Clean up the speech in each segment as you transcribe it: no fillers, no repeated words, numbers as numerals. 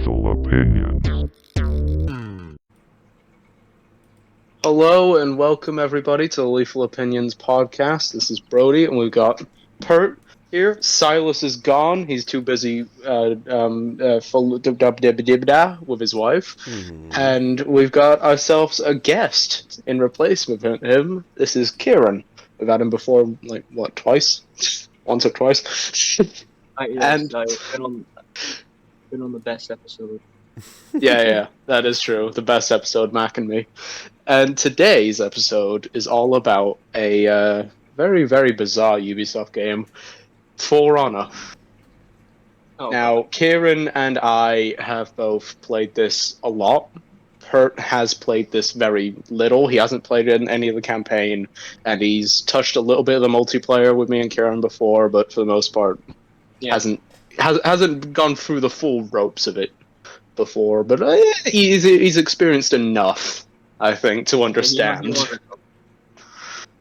Lethal Opinions. Hello and welcome everybody to the Lethal Opinions podcast. This is Brody and we've got Pert here. Sylas is gone. He's too busy full with his wife. And we've got ourselves a guest in replacement of him. This is Kieran. We've had him before, twice? Once or twice. Yes, I've been on the best episode. Yeah, that is true. The best episode, Mac and me. And today's episode is all about a very, very bizarre Ubisoft game, For Honor. Now, Kieran and I have both played this a lot. Pert has played this very little. He hasn't played it in any of the campaign, and he's touched a little bit of the multiplayer with me and Kieran before, but for the most part, hasn't gone through the full ropes of it before. But he's experienced enough, I think, to understand.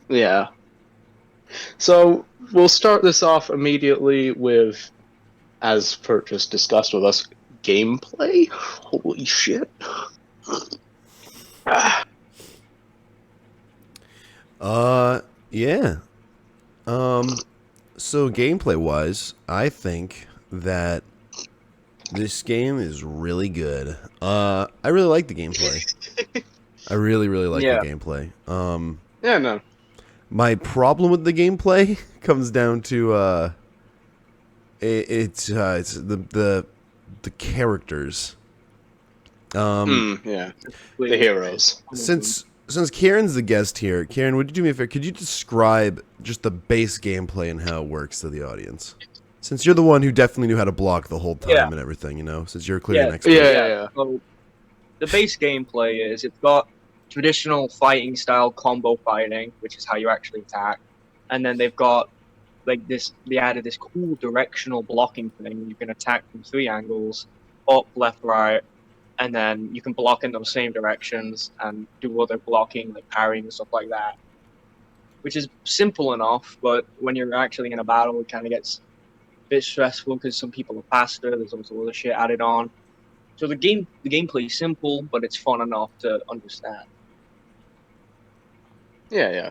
Yeah. So we'll start this off immediately with, as Pert just discussed with us, gameplay. Holy shit. Yeah. So gameplay-wise, I think that this game is really good. I really like the gameplay. I really like the gameplay. Yeah, no. My problem with the gameplay comes down to it's the characters. The heroes. Since Kieran's the guest here, Kieran, would you do me a favor? Could you describe just the base gameplay and how it works to the audience? Since you're the one who definitely knew how to block the whole time and everything, you know, since you're clearly an expert. Yeah. So the base gameplay is it's got traditional fighting style combo fighting, which is how you actually attack, and then they've got they added this cool directional blocking thing. You can attack from 3 angles: up, left, right, and then you can block in those same directions and do other blocking like parrying and stuff like that, which is simple enough. But when you're actually in a battle, it kind of gets a bit stressful because some people are faster. There's also other shit added on. So the gameplay is simple, but it's fun enough to understand. Yeah.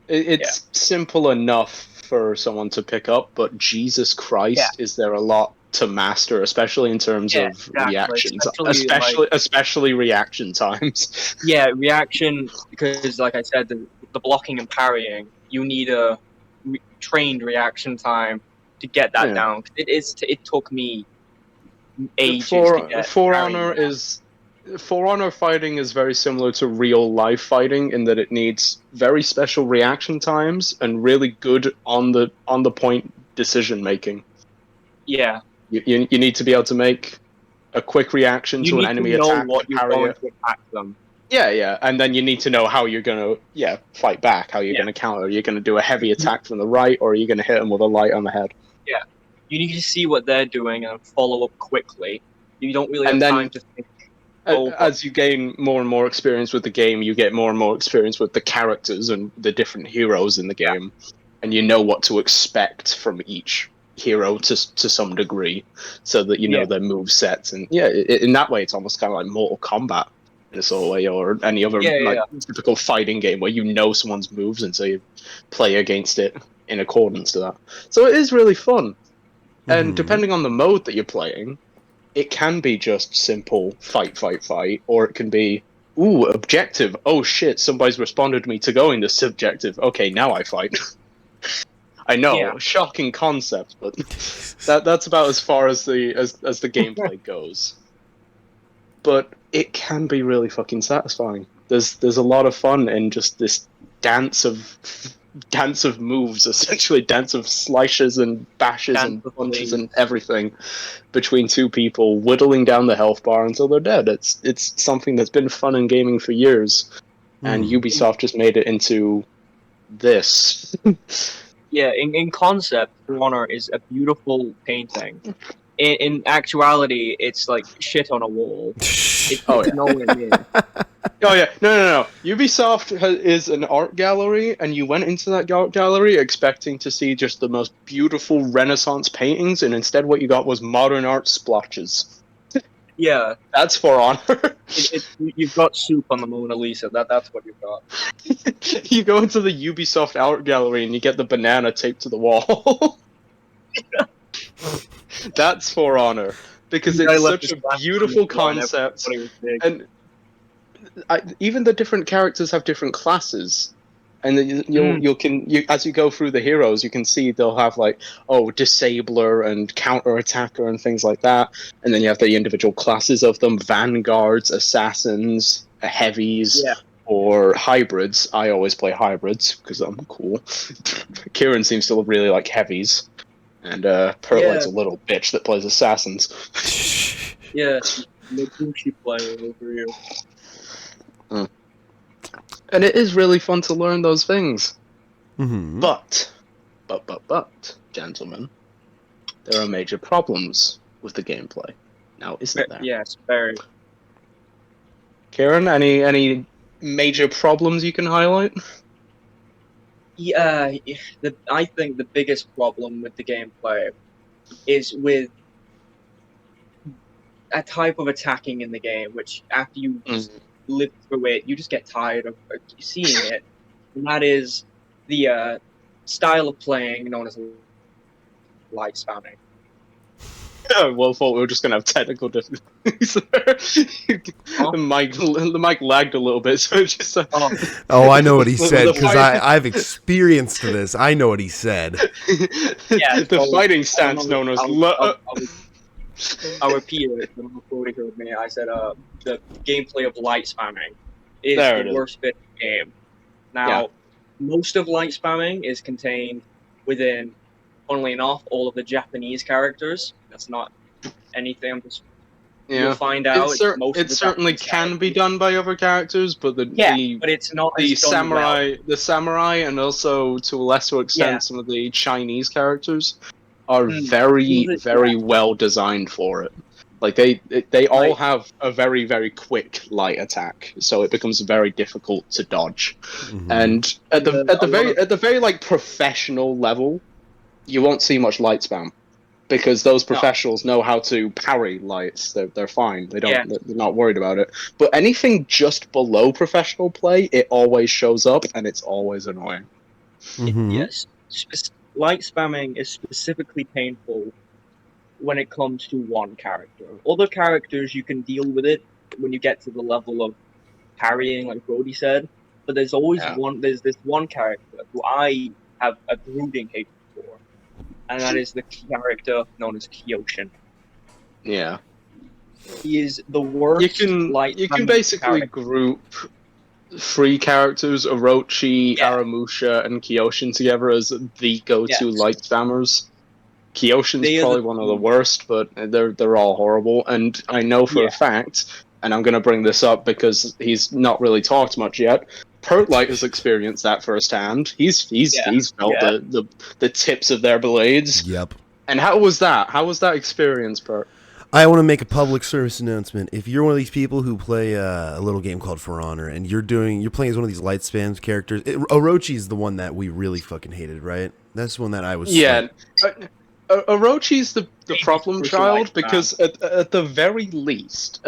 It's simple enough for someone to pick up, but Jesus Christ, is there a lot to master, especially in terms of reactions, especially reaction times. Yeah, reaction, because like I said, the blocking and parrying, you need a trained reaction time to get that down. It took me ages to get. For Honor fighting is very similar to real life fighting in that it needs very special reaction times and really good on the point decision making. Yeah. You need to be able to make a quick reaction to an enemy attack. You need to know what you're going to attack them. Yeah, and then you need to know how you're going to fight back, how you're going to counter. Are you going to do a heavy attack from the right, or are you going to hit them with a light on the head? Yeah. You need to see what they're doing and follow up quickly. You don't really have time to think. As you gain more and more experience with the game, you get more and more experience with the characters and the different heroes in the game, and you know what to expect from each hero to some degree, so that you know their move sets. And in that way, it's almost kind of like Mortal Kombat in a sort of way, or any other typical fighting game where you know someone's moves, and so you play against it in accordance to that. So it is really fun, and depending on the mode that you're playing, it can be just simple fight, or it can be, objective. Oh shit, somebody's responded to me to go in this subjective. Okay, now I fight. I know, shocking concept, but that's about as far as the gameplay goes. But it can be really fucking satisfying. There's a lot of fun in just this dance of moves, essentially dance of slashes and bashes and punches and everything between two people, whittling down the health bar until they're dead. It's something that's been fun in gaming for years, and Ubisoft just made it into this. Yeah, in concept, For Honor is a beautiful painting. In actuality, it's like shit on a wall. It's nowhere near. Oh yeah, no. Ubisoft is an art gallery, and you went into that art gallery expecting to see just the most beautiful Renaissance paintings, and instead what you got was modern art splotches. Yeah, That's For Honor. you've got soup on the Mona Lisa. That's what you've got. You go into the Ubisoft art gallery and you get the banana taped to the wall. That's For Honor because I it's left such his a glasses on the beautiful floor and concept, everybody was big. and even the different characters have different classes. And then you as you go through the heroes, you can see they'll have like disabler and counter attacker and things like that. And then you have the individual classes of them: vanguards, assassins, heavies, Yeah. or hybrids. I always play hybrids because I'm cool. Kieran seems to really like heavies, and Pertlight's a little bitch that plays assassins. Yeah, the Gucci player over here. And it is really fun to learn those things. Mm-hmm. But, gentlemen, there are major problems with the gameplay. Now, isn't there? Yes, very. Kieran, any major problems you can highlight? Yeah, I think the biggest problem with the gameplay is with a type of attacking in the game, which after you just live through it, you just get tired of seeing it. And that is the style of playing known as light spamming. Well, thought we were just gonna have technical difficulties there. The mic lagged a little bit, so it's just. Oh, I know what he said the because I've experienced this. I know what he said. Yeah, the fighting stance known as. I'll repeat it. When Cody heard me, I said the gameplay of light spamming is There it the is. worst bit of the game. Now, most of light spamming is contained within, funnily enough, all of the Japanese characters. That's not anything. I'm just you'll find out. It certainly can be done by other characters, but but it's not the as done well. samurai, and also to a lesser extent some of the Chinese characters are very well designed for it. Like they all have a very, very quick light attack, so it becomes very difficult to dodge. Mm-hmm. And at the very like professional level, you won't see much light spam because those professionals know how to parry lights. They're fine. They're not worried about it. But anything just below professional play, it always shows up and it's always annoying. Mm-hmm. Yes, light spamming is specifically painful when it comes to one character. Other characters, you can deal with it when you get to the level of parrying, like Brody said. But there's always there's this one character who I have a brooding hate for, and that is the character known as Kyoshin. Yeah. He is the worst. You can basically group three characters: Orochi, Aramusha, and Kyoshin together as the go-to light spammers. Kyoshin's probably one of the worst, but they're all horrible. And I know for a fact, and I'm going to bring this up because he's not really talked much yet. Pertlight has experienced that firsthand. He's felt the tips of their blades. Yep. And how was that? How was that experience, Pert? I want to make a public service announcement. If you're one of these people who play a little game called For Honor and you're playing as one of these light spam characters, Orochi is the one that we really fucking hated, right? That's the one that I was. Yeah. Orochi's the problem child because at the very least,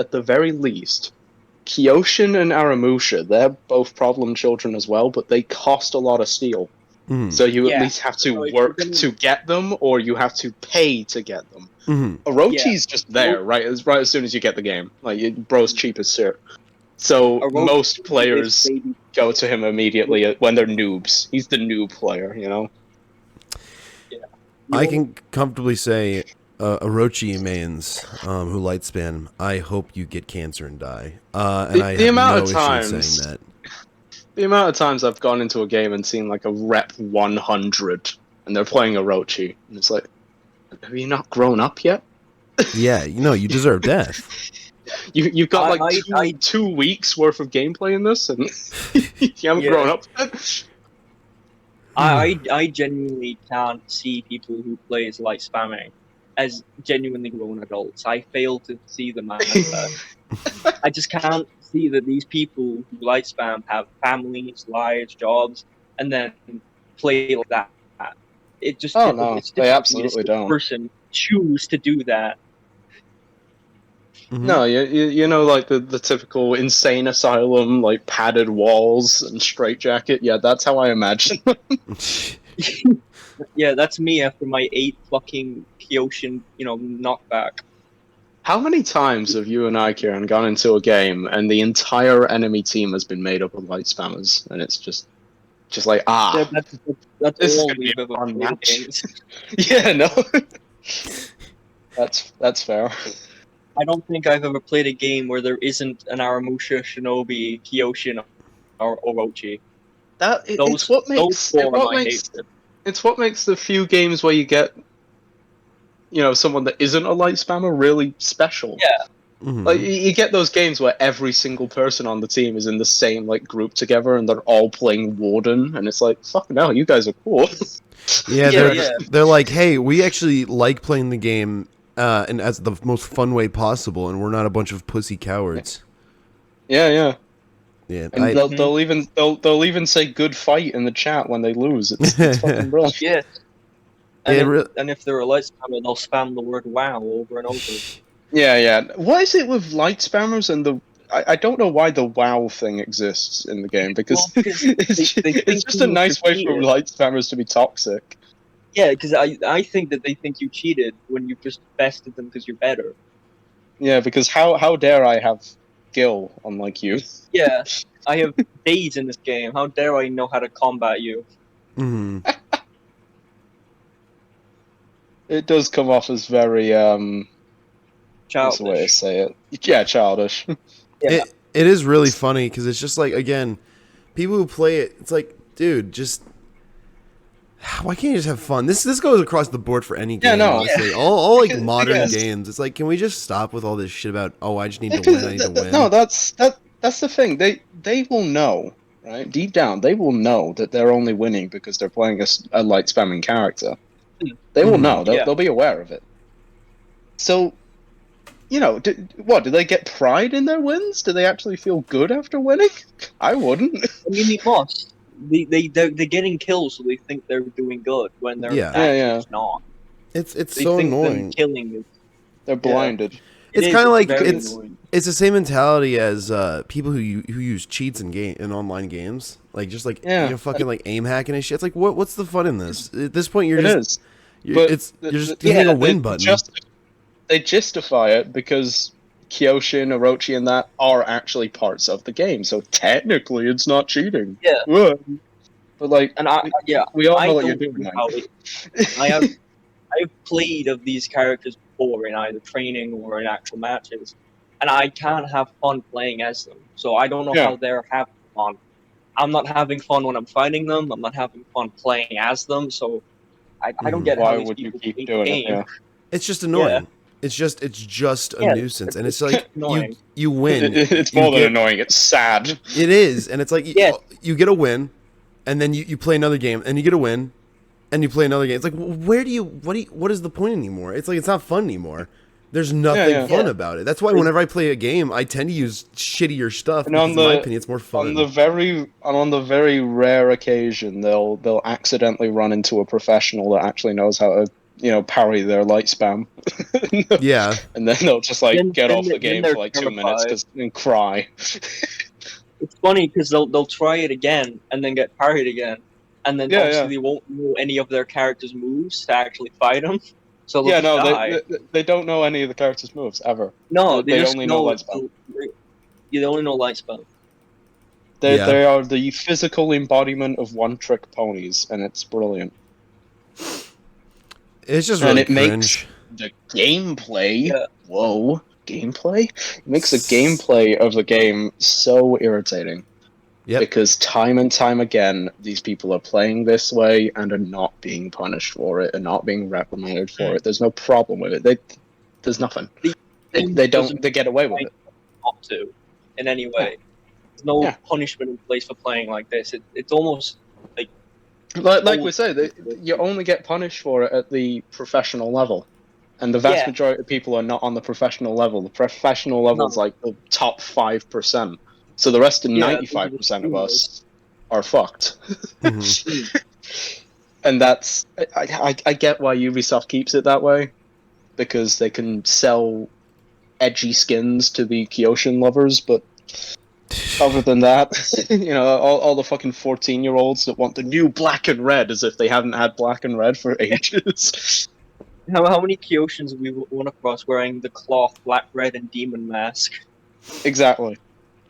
Kyoshin and Aramusha, they're both problem children as well, but they cost a lot of steel. Mm-hmm. So you at least have to work to get them, or you have to pay to get them. Mm-hmm. Orochi's just there, right as soon as you get the game. Like, bro's cheap as shit. So most players go to him immediately when they're noobs. He's the noob player, you know? I can comfortably say, Orochi mains who light span, I hope you get cancer and die. And I have no issue saying that. The amount of times I've gone into a game and seen like a rep 100 and they're playing Orochi, and it's like, have you not grown up yet? Yeah, you deserve death. You've got like 2 weeks worth of gameplay in this, and you haven't grown up yet. I genuinely can't see people who play as light spamming as genuinely grown adults. I fail to see them as I just can't see that these people who light spam have families, lives, jobs, and then play like that. It just no, they absolutely don't. Person choose to do that. Mhm. No, you know, like the typical insane asylum, like padded walls and straitjacket. Yeah, that's how I imagine. Yeah, that's me after my 8 fucking Kyoshin, knockback. How many times have you and I, Kieran, gone into a game and the entire enemy team has been made up of light spammers, and it's just like Yeah, that's this is all gonna be we've a ever fun played match. against. Yeah, no, that's fair. I don't think I've ever played a game where there isn't an Aramusha, Shinobi, Kyoshin, or Orochi. It's Those what those makes four are my favorite. it's what makes the few games where you get, you know, someone that isn't a light spammer really special. Yeah, Like Mhm. you get those games where every single person on the team is in the same like group together and they're all playing Warden, and it's like, fucking hell, you guys are cool. Yeah, yeah, they're yeah. they're like, hey, we actually like playing the game, and as the most fun way possible, and we're not a bunch of pussy cowards. Yeah, yeah. Yeah, And I. Mhm. they'll even say good fight in the chat when they lose. It's fucking brilliant. Yeah. Yeah, And it if re- and if they're a light spammer, they'll spam the word "wow" over and over. Yeah, yeah. What is it with light spammers and the? I don't know why the WoW thing exists in the game Well, because because they it's think just a you nice way for cheated. light spammers to be toxic. Yeah, because I think that they think you cheated when you just bested them because you're better. Yeah, because how dare I have skill unlike you? Yeah, I have days in this game. How dare I know how to combat you? mhm. It does come off as very what's the way to Childish. say it? Yeah, childish. Yeah, It is really funny because it's just like, again, people who play it, it's like, dude, just why can't you just have fun? This goes across the board for any Yeah, game, no. honestly. All like Because, modern because games. It's like, can we just stop with all this shit about, oh, I just need to Because win, I need to no, win. that's the thing. They will know, right? Deep down, they will know that they're only winning because they're playing a light spamming character. They will Mhm. know. yeah. They'll be aware of it. So, you know, do they get pride in their wins? Do they actually feel good after winning? I wouldn't. I mean, they must. They're getting kills, so they think they're doing good when they're Yeah. Yeah, actually yeah. just not. It's They so think them annoying. killing is They're yeah. blinded. It It's is. kind of It's like very it's annoying. it's the same mentality as people who use cheats in online games, like just like Yeah, fucking like aim hacking and shit. It's like what's the fun in this? At this point, it is. But you're just hitting yeah, a win button. They justify it because Kyoshin, Orochi, and that are actually parts of the game. So technically, it's not cheating. Yeah. Ugh. But like, And we all I know what you're don't doing, know man. how I've played of these characters before in either training or in actual matches, and I can't have fun playing as them. So I don't know Yeah. how they're having fun. I'm not having fun when I'm fighting them. I'm not having fun playing as them. So I don't get how Why these would you people keep play the doing it? game. Yeah. It's just Yeah, annoying. It's just a yeah, nuisance, and it's it's like annoying. you win, It's you more than get annoying. It's sad. it is, and it's like Yeah, you get a win, and then you play another game, and you get a win, and you play another game. It's like, what is the point anymore? It's like it's not fun anymore. There's nothing Yeah. fun yeah. about it. That's why whenever I play a game, I tend to use shittier stuff And because, in my opinion, it's more fun. on the very rare occasion, they'll accidentally run into a professional that actually knows how to, you know, parry their light spam. Yeah, And then they'll just like Then get off the then game they're for like 2 minutes terrified. and cry. It's funny because they'll try it again and then get parried again, and then obviously Yeah. they won't know any of their characters' moves to actually fight them, so they'll Yeah, just no, die. they don't know any of the characters' moves ever. No, they They just only know know light spam. you only know light spell. yeah. They are the physical embodiment of one-trick ponies, and it's brilliant. It's just And really it makes cringe. the gameplay. Yeah. Whoa, gameplay! It makes the gameplay of the game so irritating. Yep. Because time and time again, these people are playing this way and are not being punished for it, and not being reprimanded for it. There's no problem with it. There's nothing. The game They doesn't don't. They get away with like it. not to in any Yeah. way. There's no Yeah. punishment in place for playing like this. It's almost Like we say, you only get punished for it at the professional level, and the vast Yeah. majority of people are not on the professional level. The professional level is No. like the top 5%. So the rest of Yeah, 95% of us are fucked. Mhm. And that's I get why Ubisoft keeps it that way, because they can sell edgy skins to the Kyoshin lovers, but other than that, all the fucking 14-year-olds that want the new black and red as if they haven't had black and red for ages. How many Kyoshins have we run across wearing the cloth, black, red, and demon mask? Exactly.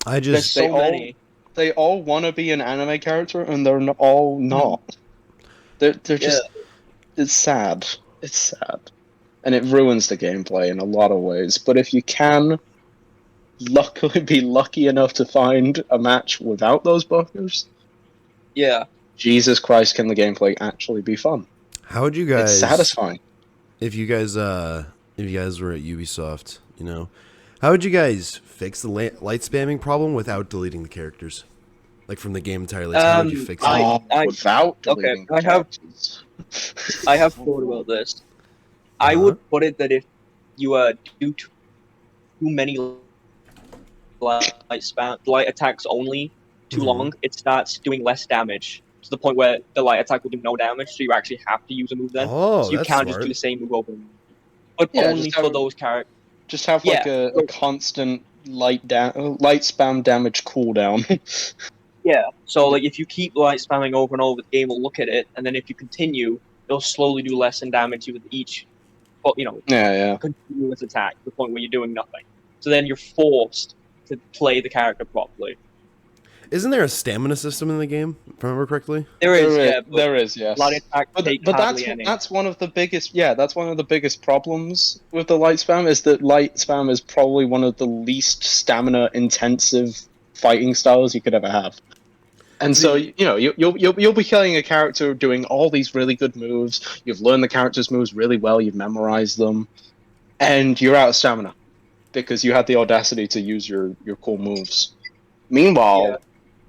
There's so many. They all want to be an anime character, and they're all not. They're just... It's sad. It's sad. And it ruins the gameplay in a lot of ways. But if you can be lucky enough to find a match without those buffers, Jesus Christ, can the gameplay actually be fun? How would you guys... It's satisfying. If you guys were at Ubisoft, how would you guys fix the light spamming problem without deleting the characters? Like from the game entirely. How would you fix it? Without deleting the characters. I have thought about this. I would put it that if you do too many light attacks only too long, it starts doing less damage to the point where the light attack will do no damage, so you actually have to use a move then. Oh, so you can't just do the same move over and over. But only for those characters. Just have like a constant light spam damage cooldown. Yeah, so like if you keep light spamming over and over, the game will look at it, and then if you continue, it'll slowly do less in damage with each, continuous attack to the point where you're doing nothing. So then you're forced to play the character properly. Isn't there a stamina system in the game, if I remember correctly? There is, yes. Light attack but that's one of the biggest problems with the light spam, is that light spam is probably one of the least stamina intensive fighting styles you could ever have. And so, you'll be killing a character doing all these really good moves, you've learned the character's moves really well, you've memorized them, and you're out of stamina because you had the audacity to use your cool moves. Meanwhile,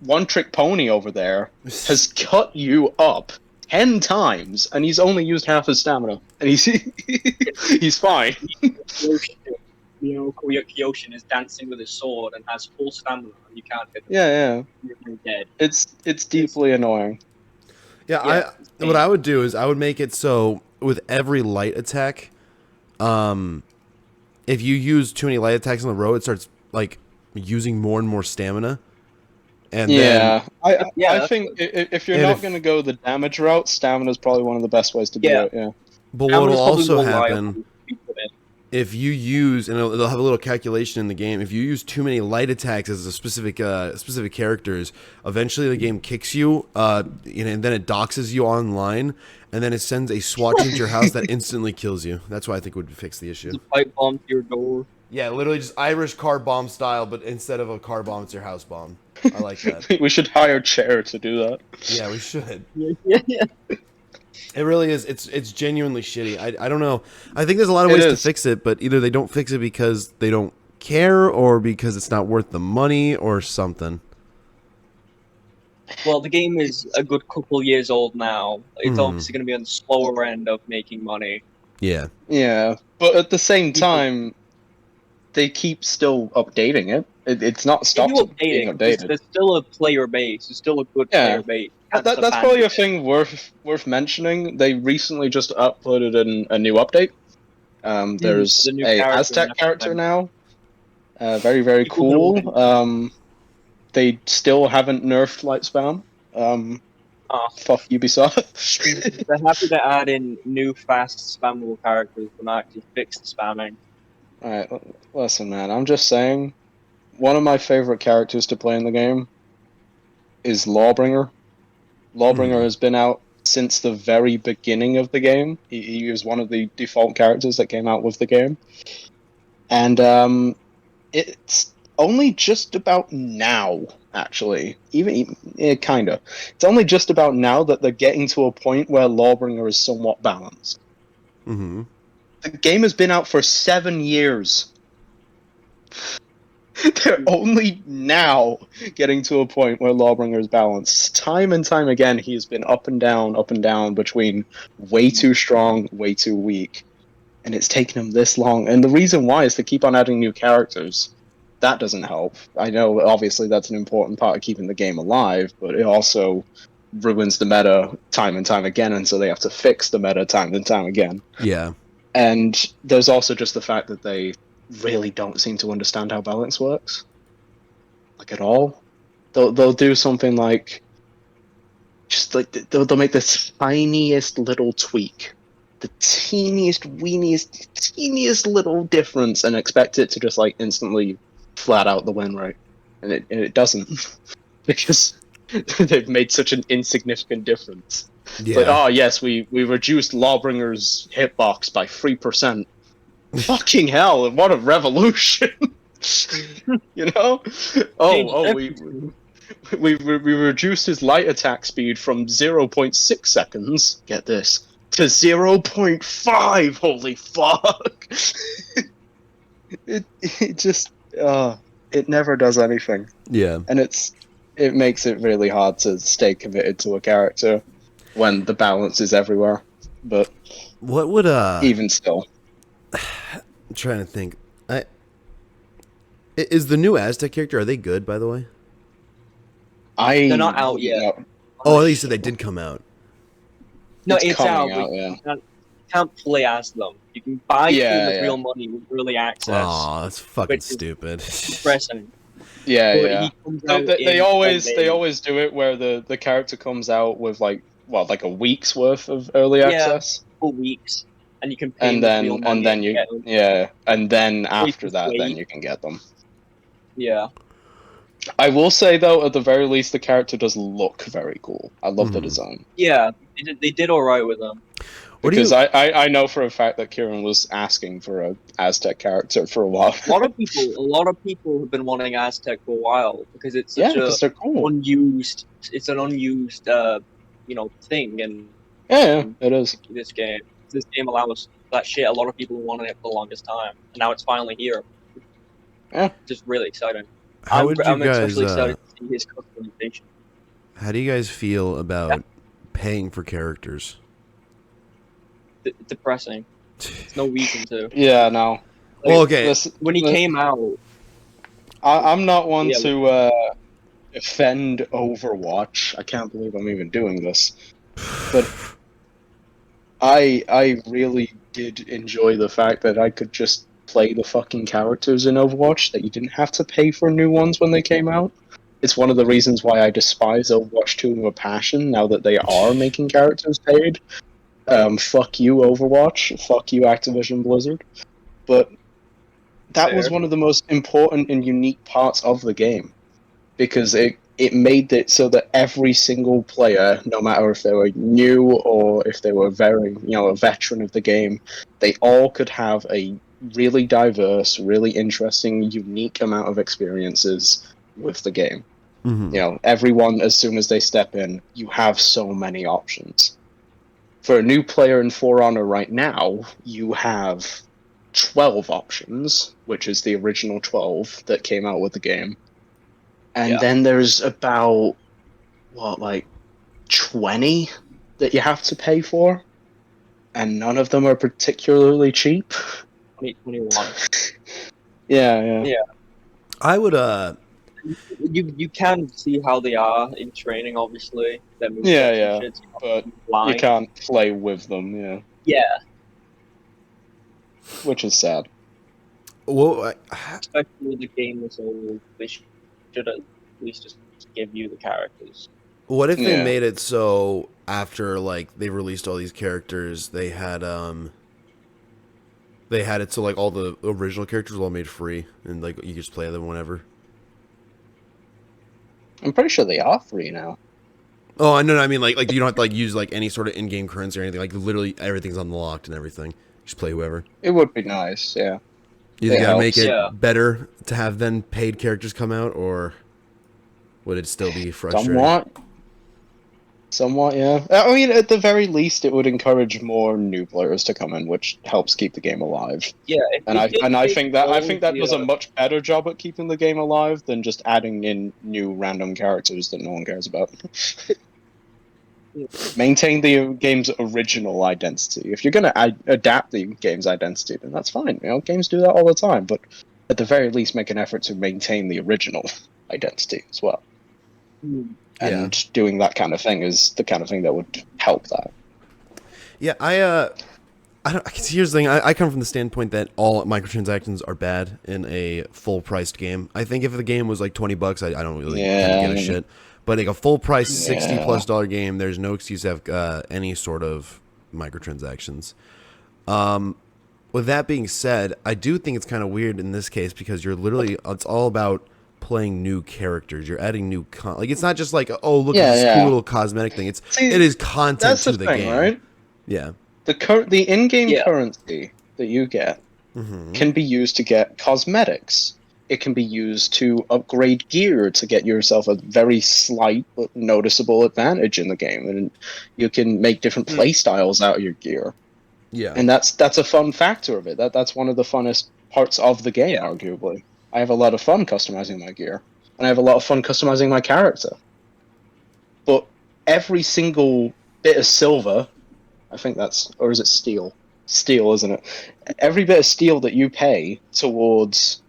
One Trick Pony over there has cut you up 10 times, and he's only used half his stamina, and he's fine. Kyoshin is dancing with his sword and has full stamina, and you can't hit him. Yeah. You're dead. It's deeply annoying. What I would do is I would make it so with every light attack, if you use too many light attacks in a row, it starts like using more and more stamina. And I think if you're not going to go the damage route, stamina is probably one of the best ways to do it. Yeah. But what will also happen if you use, and they'll have a little calculation in the game, if you use too many light attacks as a specific characters, eventually the game kicks you, and then it doxes you online, and then it sends a SWAT team to your house that instantly kills you. That's why I think would fix the issue. Pipe bomb to your door. Yeah, literally just Irish car bomb style, but instead of a car bomb, it's your house bomb. I like that. We should hire Chair to do that. Yeah, we should. Yeah. It really is. It's genuinely shitty. I don't know. I think there's a lot of ways to fix it, but either they don't fix it because they don't care, or because it's not worth the money, or something. Well, the game is a good couple years old now. It's obviously going to be on the slower end of making money. Yeah. Yeah, but at the same time, they keep still updating it. It's not stopped being updated. There's still a player base. There's still a good player base. That's probably a thing worth mentioning. They recently just uploaded a new update. There's an Aztec character now. Very, very cool. They still haven't nerfed light spam. Fuck Ubisoft. They're happy to add in new fast spammable characters and actually fix the spamming. Alright, listen man, I'm just saying, one of my favorite characters to play in the game is Lawbringer. Lawbringer has been out since the very beginning of the game. He was one of the default characters that came out with the game. And it's only just about now, actually. Kinda. It's only just about now that they're getting to a point where Lawbringer is somewhat balanced. Mm-hmm. The game has been out for 7 years. They're only now getting to a point where Lawbringer is balanced. Time and time again, he's been up and down between way too strong, way too weak. And it's taken him this long. And the reason why is to keep on adding new characters. That doesn't help. I know, obviously, that's an important part of keeping the game alive, but it also ruins the meta time and time again, and so they have to fix the meta time and time again. Yeah. And there's also just the fact that they really don't seem to understand how balance works, like at all. They'll do something like just like they'll make the tiniest little tweak, the teeniest, weeniest, teeniest little difference, and expect it to just like instantly flat out the win rate, and it doesn't because they've made such an insignificant difference. Yeah. But oh yes, we reduced Lawbringer's hitbox by 3%. Fucking hell! What a revolution! You know? We reduced his light attack speed from 0.6 seconds. Get this to 0.5. Holy fuck! it just it never does anything, Yeah. and it makes it really hard to stay committed to a character when the balance is everywhere. But What would even still, I'm trying to think. Is the new Aztec character, are they good, by the way? They're not out yet. No, Oh, at least they did come out. No, it's it's out. coming out, But yeah. you can't play as them. You can buy Yeah, them with yeah. real money with early access. Oh, that's fucking Which is stupid. Depressing. Yeah, But yeah. he comes out They in always 10 they days. always do it where the character comes out with like a week's worth of early Yeah. access, for weeks, and you can pay and them with real then money. and then you get them. and then after just that wait. then you can get them. Yeah. I will say though, at the very least, the character does look very cool. I love the Mhm. design. Yeah, they did all right with them. What do you- Because I know for a fact that Kieran was asking for a Aztec character for a while. A lot of people have been wanting Aztec for a while because it's Yeah, such a because they're cool. unused. It's an unused, thing in Yeah, it is. this game. This game allows that shit. A lot of people wanted it for the longest time, and now it's finally here. Yeah. Just really exciting. How would you I'm guys? especially excited to see his customization. How do you guys feel about paying for characters? Depressing. There's no reason to. Yeah, no. Well, okay. Listen, When he came out, I'm not one Yeah, to defend Overwatch. I can't believe I'm even doing this. But I really did enjoy the fact that I could just play the fucking characters in Overwatch, that you didn't have to pay for new ones when they came out. It's one of the reasons why I despise Overwatch 2 with a passion, now that they are making characters paid. Fuck you, Overwatch. Fuck you, Activision Blizzard. But that was Fair. one of the most important and unique parts of the game, because it made it so that every single player, no matter if they were new or if they were very, a veteran of the game, they all could have a really diverse, really interesting, unique amount of experiences with the game. Mhm. Everyone, as soon as they step in, you have so many options. For a new player in For Honor right now, you have 12 options, which is the original 12 that came out with the game. And Yeah. then there's about, 20 that you have to pay for? And none of them are particularly cheap. 2021. Yeah. Yeah. I would You can see how they are in training, obviously. Their movesets Yeah, and shit, but blind. you can't play with them, yeah. Yeah, Which is sad. well, especially when the game is old. They should at least just give you the characters. what if they Yeah. made it so after like they released all these characters, they had it so like all the original characters were all made free and like you just play them whenever. I'm pretty sure they are free now. Oh, no, I mean like you don't have to like use like any sort of in-game currency or anything. Like literally everything's unlocked and everything. Just play whoever. It would be nice, yeah. You It gotta make helps. it Yeah. better to have then paid characters come out, or would it still be frustrating? Somewhat, yeah. I mean, at the very least, it would encourage more new players to come in, which helps keep the game alive. Yeah, And I think that does a much. much better job at keeping the game alive than just adding in new random characters that no one cares about. Maintain the game's original identity. If you're going to adapt the game's identity, then that's fine. Games do that all the time. But at the very least, make an effort to maintain the original identity as well. And doing that kind of thing is the kind of thing that would help that. Yeah, Here's the thing. I come from the standpoint that all microtransactions are bad in a full-priced game. I think if the game was like $20, I don't really kind of give a shit. But like a full-price $60+ game, there's no excuse to have any sort of microtransactions. With that being said, I do think it's kind of weird in this case because it's all about playing new characters. You're adding new like it's not just like, oh, look at this cool little cosmetic thing. It is content to the game, right? Yeah. The in-game currency that you get can be used to get cosmetics. It can be used to upgrade gear to get yourself a very slight but noticeable advantage in the game, and you can make different play styles out of your gear. Yeah, and that's a fun factor of it. That's one of the funnest parts of the game, arguably. I have a lot of fun customizing my gear, and I have a lot of fun customizing my character. But every single bit of silver, I think or is it steel? Steel, isn't it? Every bit of steel that you pay towards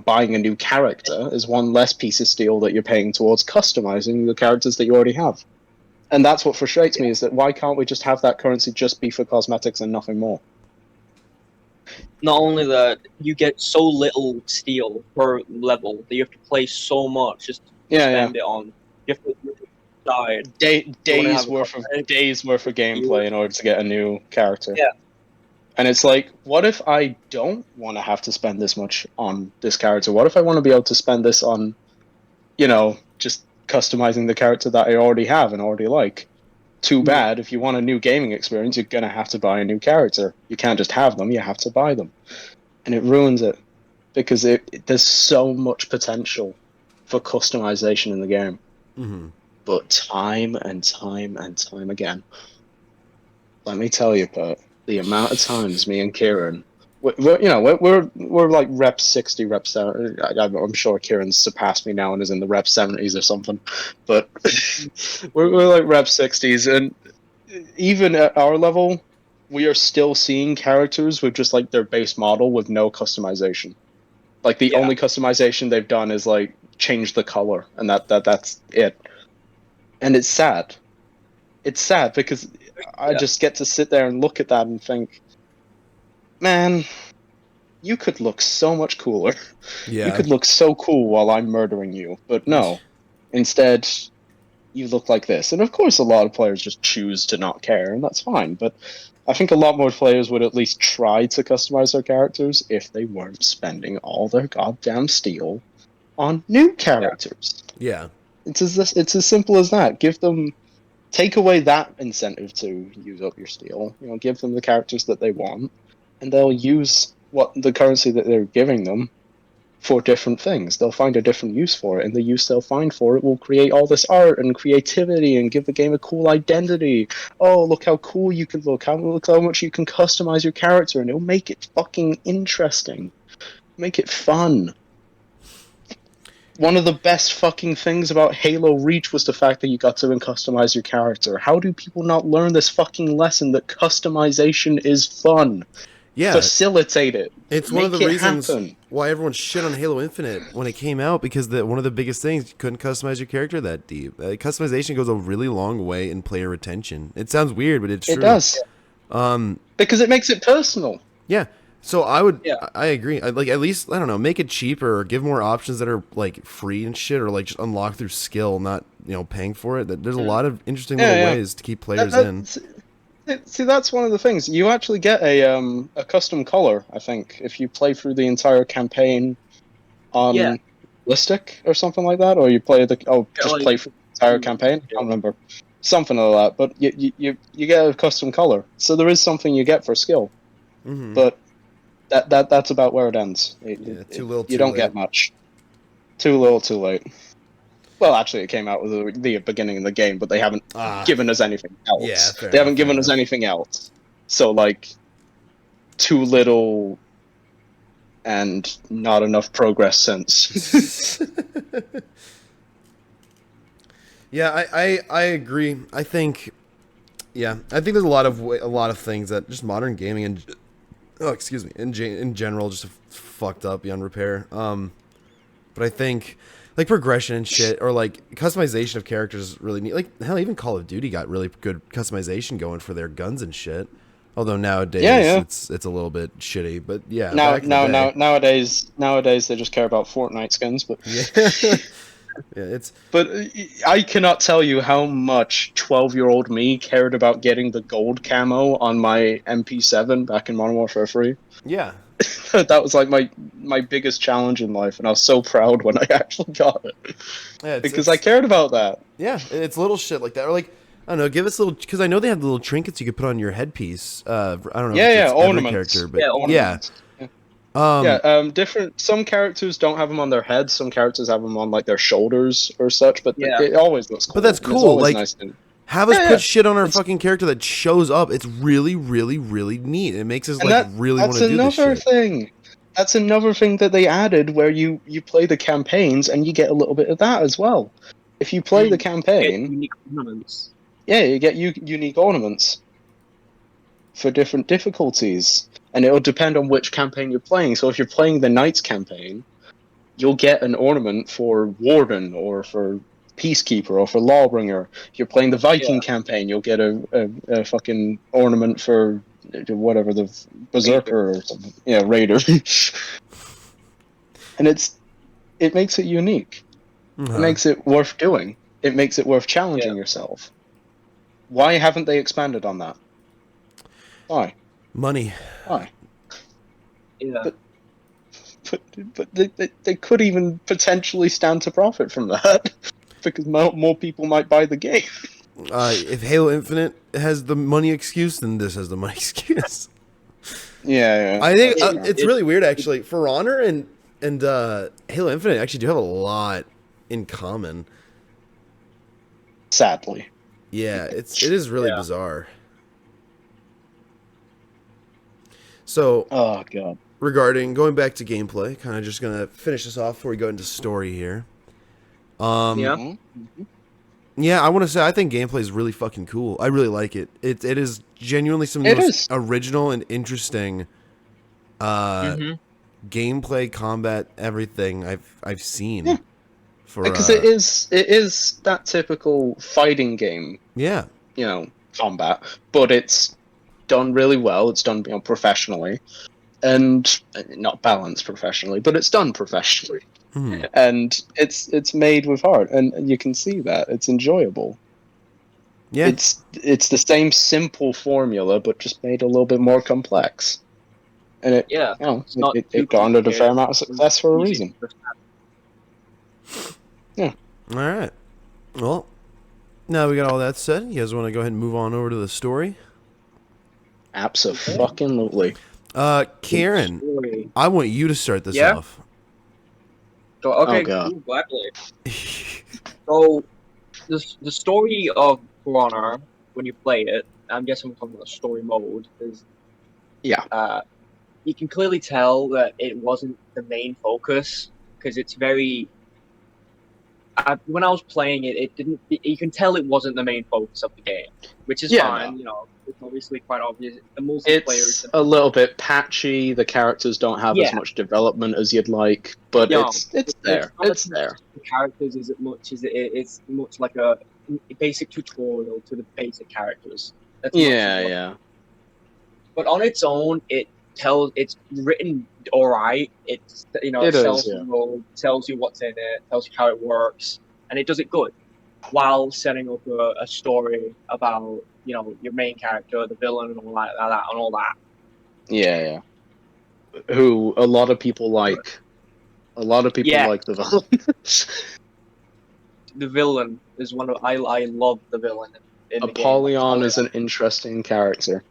buying a new character is one less piece of steel that you're paying towards customizing the characters that you already have. And that's what frustrates me, is that why can't we just have that currency just be for cosmetics and nothing more? Not only that, you get so little steel per level that you have to play so much just to spend it on. You have to decide. Days worth of gameplay in order to get a new character. Yeah. And it's like, what if I don't want to have to spend this much on this character? What if I want to be able to spend this on, just customizing the character that I already have and already like? Too bad. If you want a new gaming experience, you're going to have to buy a new character. You can't just have them, you have to buy them. And it ruins it, because there's so much potential for customization in the game. Mm-hmm. But time and time and time again, let me tell you, Bert, the amount of times me and Kieran, we're like rep 60, rep 70. I'm sure Kieran's surpassed me now and is in the rep 70s or something, but we're like rep 60s, and even at our level, we are still seeing characters with just like their base model with no customization. Like the only customization they've done is like change the color, and that's it. And it's sad. It's sad because I just get to sit there and look at that and think, man, you could look so much cooler. Yeah. You could look so cool while I'm murdering you. But no. Instead, you look like this. And of course, a lot of players just choose to not care, and that's fine. But I think a lot more players would at least try to customize their characters if they weren't spending all their goddamn steel on new characters. Yeah. It's as simple as that. Take away that incentive to use up your steel. Give them the characters that they want, and they'll use the currency that they're giving them for different things. They'll find a different use for it, and the use they'll find for it will create all this art and creativity and give the game a cool identity. Oh, look how cool you can look. Look how much you can customize your character, and it'll make it fucking interesting. Make it fun. One of the best fucking things about Halo Reach was the fact that you got to customize your character. How do people not learn this fucking lesson that customization is fun? Yeah. Facilitate it. It's one of the reasons happen. Why everyone shit on Halo Infinite when it came out, because one of the biggest things, you couldn't customize your character that deep. Customization goes a really long way in player retention. It sounds weird, but it's true. It does. Because it makes it personal. Yeah. So I agree. Like, at least, I don't know, make it cheaper or give more options that are like free and shit, or like just unlock through skill, not paying for it. There's a lot of interesting little ways to keep players in. See, that's one of the things. You actually get a custom color, I think, if you play through the entire campaign on minimalistic or something like that, or you play play through the entire campaign. I don't remember, something like that. But you get a custom color, so there is something you get for skill, but that's about where it ends. Too little. You don't get much. Too little, too late. Well, actually, it came out with the beginning of the game, but they haven't given us anything else. Yeah, they haven't given us anything else. So, like, too little and not enough progress since. Yeah, I agree. I think there's a lot of things that just modern gaming and in general just fucked up beyond repair. But I think, like, progression and shit, or like customization of characters is really neat. Like, hell, even Call of Duty got really good customization going for their guns and shit. Although nowadays Yeah. it's a little bit shitty, but yeah. back in the day, Nowadays they just care about Fortnite skins, but yeah, yeah, it's but I cannot tell you how much 12-year-old me cared about getting the gold camo on my MP7 back in Modern Warfare 3. yeah. That was like my biggest challenge in life, and I was so proud when I actually got it Yeah, because I cared about that. yeah, it's little shit like that, or like I don't know, give us little because I know they have the little trinkets you could put on your headpiece. I don't know if it's every Ornaments. character, but Yeah, yeah, ornaments. Different. Some characters don't have them on their heads. Some characters have them on like their shoulders or such. But Yeah. it always looks cool. But that's and it's cool, always like- nice to- have us Yeah, put yeah. shit on our It's- fucking character that shows up. It's really, really, really neat. It makes us And like really want that's to do this another shit. thing. That's another thing that they added, where you play the campaigns and you get a little bit of that as well. If you play the Get campaign, unique ornaments. yeah, you get unique ornaments for different difficulties, and it'll depend on which campaign you're playing. So if you're playing the Knights campaign, you'll get an ornament for Warden or for Peacekeeper or for Lawbringer. If you're playing the Viking campaign, you'll get a fucking ornament for whatever, the Berserker or something. Yeah, Raider. And it makes it unique. Uh-huh. It makes it worth doing. It makes it worth challenging yourself. Why haven't they expanded on that? Why? Money. Why? Yeah. But they could even potentially stand to profit from that because more people might buy the game. If Halo Infinite has the money excuse, then this has the money excuse. Yeah. I think Yeah. it's really weird actually. For Honor and Halo Infinite actually do have a lot in common. Sadly. Yeah, it is really Yeah. bizarre. So Oh god. regarding going back to gameplay, kind of just gonna finish this off before we go into story here. Yeah. Mhm. Yeah, I want to say I think gameplay is really fucking cool. I really like it. It is genuinely some of the It most is. original and interesting gameplay, combat, everything I've seen. Yeah. For Because it is that typical fighting game, yeah, combat, but it's done really well. It's done professionally, and not balanced professionally, but it's done professionally. Mhm. And it's made with heart, and you can see that it's enjoyable. yeah, It's the same simple formula, but just made a little bit more complex. And it Yeah. It's not too it garnered a fair complicated. amount of success for a Easy reason. to understand. All right. Well, now we got all that said. You guys want to go ahead and move on over to the story? Absolutely. Karen, Story. I want you to start this Yeah? off. So, okay, Oh, God. cool, gladly. So, the story of For Honor, when you play it, I'm guessing we're talking about story mode, is Yeah. you can clearly tell that it wasn't the main focus because it's very. When I was playing it, it didn't. You can tell it wasn't the main focus of the game, which is Yeah, fine. It's obviously quite obvious. The multiplayer It's is a little bit patchy. The characters don't have as Yeah. much development as you'd like, but Yeah. it's there. not It's as there. much the characters as much as it's much like a basic tutorial to the basic characters. That's much as much. Yeah. But on its own, it's written all right. It It tells is, yeah. the role, tells you what's in it, tells you how it works, and it does it good, while setting up a story about your main character, the villain, and all that. Yeah. Who a lot of people like. A lot of people Yeah. like the villain. The villain is one of I love the villain in the game. Apollyon is an interesting character.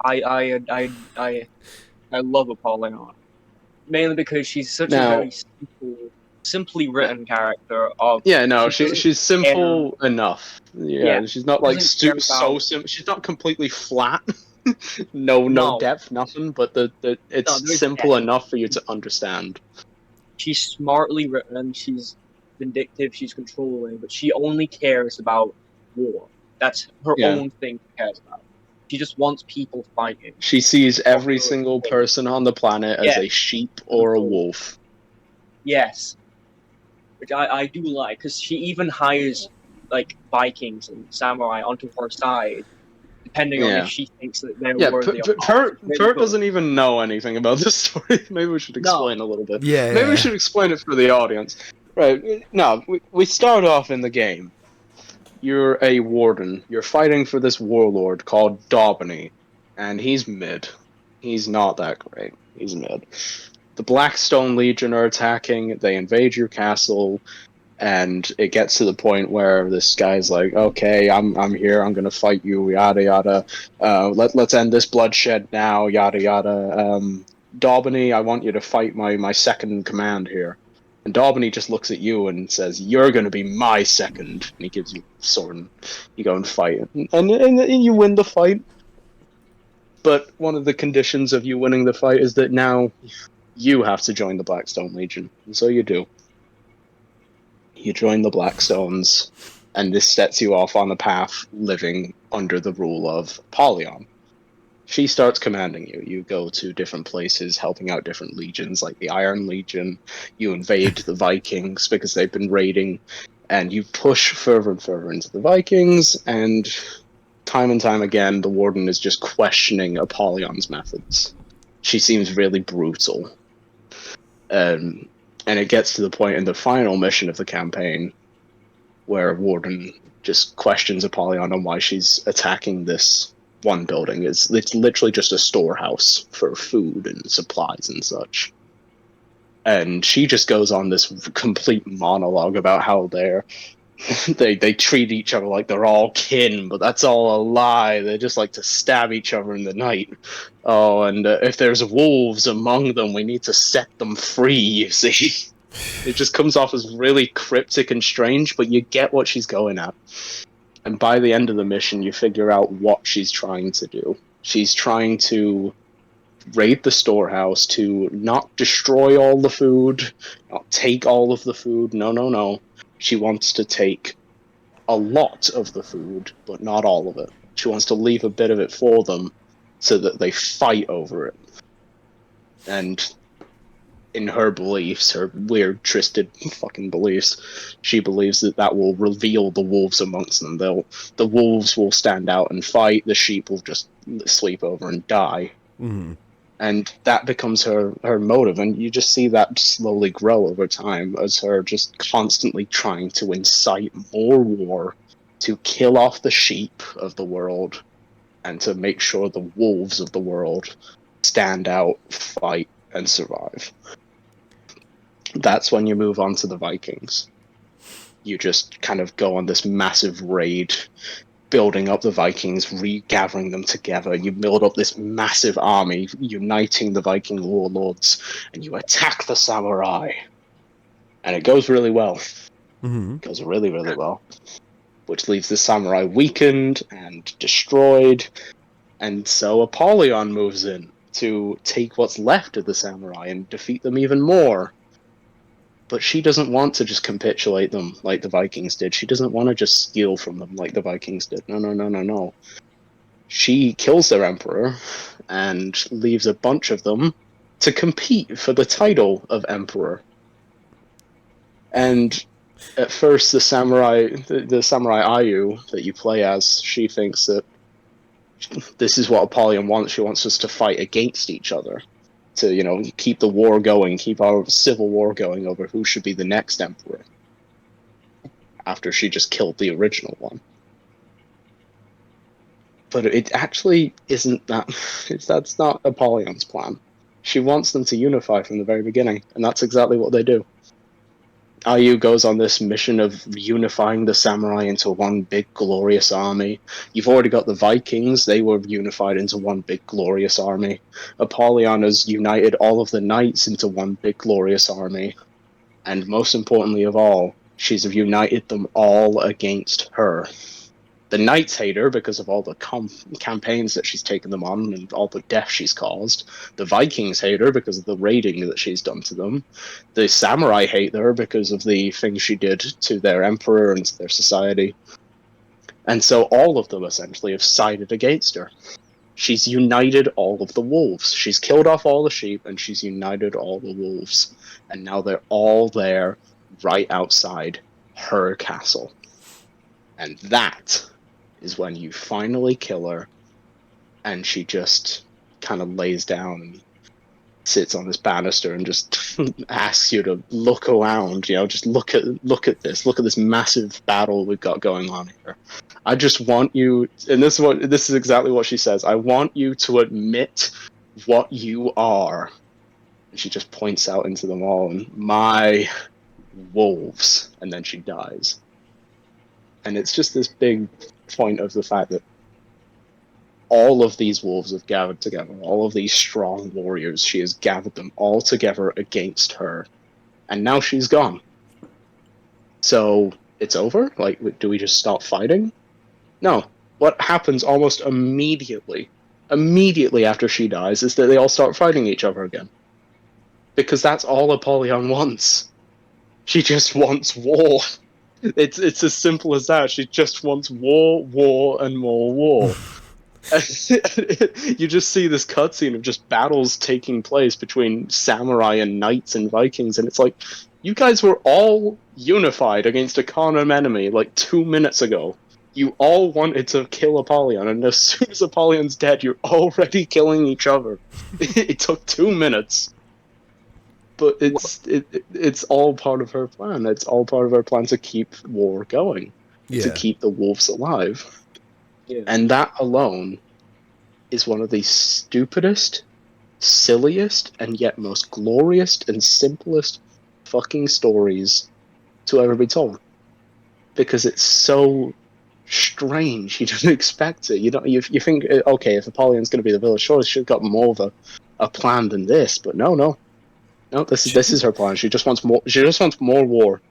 I love Apollyon, mainly because she's such Now- a very simply written character. Yeah, no, She doesn't she's simple enough. Yeah, Yeah, she's not like doesn't care so about- simple. She's not completely flat. no No. depth, nothing. But it's there's simple depth. enough for you to understand. She's smartly written. She's vindictive. She's controlling, but she only cares about war. That's her Yeah. own thing she cares about. She just wants people fighting. She sees every single person on the planet as Yeah. a sheep or a wolf. Yes, which I do like, because she even hires like Vikings and samurai onto her side depending on if she thinks that they're Yeah, worthy or not. Pert doesn't even know anything about this story. Maybe we should explain a little bit. Yeah, Maybe yeah. we should explain it for the audience. Right, no, we start off in the game. You're a warden. You're fighting for this warlord called Daubeny, and he's mid. He's not that great. He's mid. The Blackstone Legion are attacking. They invade your castle, and it gets to the point where this guy's like, "Okay, I'm here. I'm gonna fight you. Yada yada. Let's end this bloodshed now. Yada yada. Daubeny, I want you to fight my second in command here." And Daubeny just looks at you and says, "You're gonna be my second." And he gives you a sword, and you go and fight, and you win the fight. But one of the conditions of you winning the fight is that now you have to join the Blackstone Legion, and so you do. You join the Blackstones, and this sets you off on a path living under the rule of Apollyon. She starts commanding you. You go to different places, helping out different legions, like the Iron Legion. You invade the Vikings because they've been raiding, and you push further and further into the Vikings, and time again, the Warden is just questioning Apollyon's methods. She seems really brutal. And it gets to the point in the final mission of the campaign where Warden just questions Apollyon on why she's attacking this one building. It's literally just a storehouse for food and supplies and such. And she just goes on this complete monologue about how they treat each other like they're all kin, but that's all a lie. They just like to stab each other in the night. Oh, and if there's wolves among them, we need to set them free, you see. It just comes off as really cryptic and strange, but you get what she's going at. And by the end of the mission, you figure out what she's trying to do. She's trying to raid the storehouse to not destroy all the food, not take all of the food. No. She wants to take a lot of the food, but not all of it. She wants to leave a bit of it for them so that they fight over it. And in her beliefs, her weird, twisted fucking beliefs, she believes that will reveal the wolves amongst them. The wolves will stand out and fight, the sheep will just sleep over and die. Mm-hmm. And that becomes her motive, and you just see that slowly grow over time as her just constantly trying to incite more war, to kill off the sheep of the world, and to make sure the wolves of the world stand out, fight, and survive. That's when you move on to the Vikings. You just kind of go on this massive raid, building up the Vikings, regathering them together. You build up this massive army, uniting the Viking warlords, and you attack the samurai. And it goes really well. Mm-hmm. It goes really, really well. Which leaves the samurai weakened and destroyed. And so Apollyon moves in to take what's left of the samurai and defeat them even more. But she doesn't want to just capitulate them like the Vikings did. She doesn't want to just steal from them like the Vikings did. No. She kills their emperor and leaves a bunch of them to compete for the title of emperor. And at first, the samurai Ayu that you play as, she thinks that this is what Apollyon wants. She wants us to fight against each other, to keep the war going, keep our civil war going over who should be the next emperor, after she just killed the original one. But it actually isn't that. That's not Apollyon's plan. She wants them to unify from the very beginning, and that's exactly what they do. Ayu goes on this mission of unifying the samurai into one big glorious army. You've already got the Vikings, they were unified into one big glorious army. Apollyon has united all of the knights into one big glorious army. And most importantly of all, she's united them all against her. The knights hate her because of all the campaigns that she's taken them on and all the death she's caused. The Vikings hate her because of the raiding that she's done to them. The samurai hate her because of the things she did to their emperor and to their society. And so all of them essentially have sided against her. She's united all of the wolves. She's killed off all the sheep and she's united all the wolves. And now they're all there right outside her castle. And that is when you finally kill her and she just kind of lays down and sits on this banister and just asks you to look around, just look at this massive battle we've got going on here. I just want you, and this is exactly what she says. I want you to admit what you are. And she just points out into them all, and my wolves, and then she dies. And it's just this big point of the fact that all of these wolves have gathered together, all of these strong warriors, she has gathered them all together against her, and now she's gone. So it's over? Like, do we just stop fighting? No. What happens almost immediately after she dies, is that they all start fighting each other again. Because that's all Apollyon wants. She just wants war. It's as simple as that. She just wants war, and more war. You just see this cutscene of just battles taking place between samurai and knights and Vikings, and it's like, you guys were all unified against a common enemy like 2 minutes ago. You all wanted to kill Apollyon, and as soon as Apollyon's dead, you're already killing each other. It took 2 minutes. But it's all part of her plan. It's all part of her plan to keep war going, to keep the wolves alive. Yeah. And that alone is one of the stupidest, silliest, and yet most glorious and simplest fucking stories to ever be told. Because it's so strange. You don't expect it. You think, okay, if Apollyon's going to be the villain, sure, she should have got more of a plan than this. But no, this is her plan. She just wants more. She just wants more war.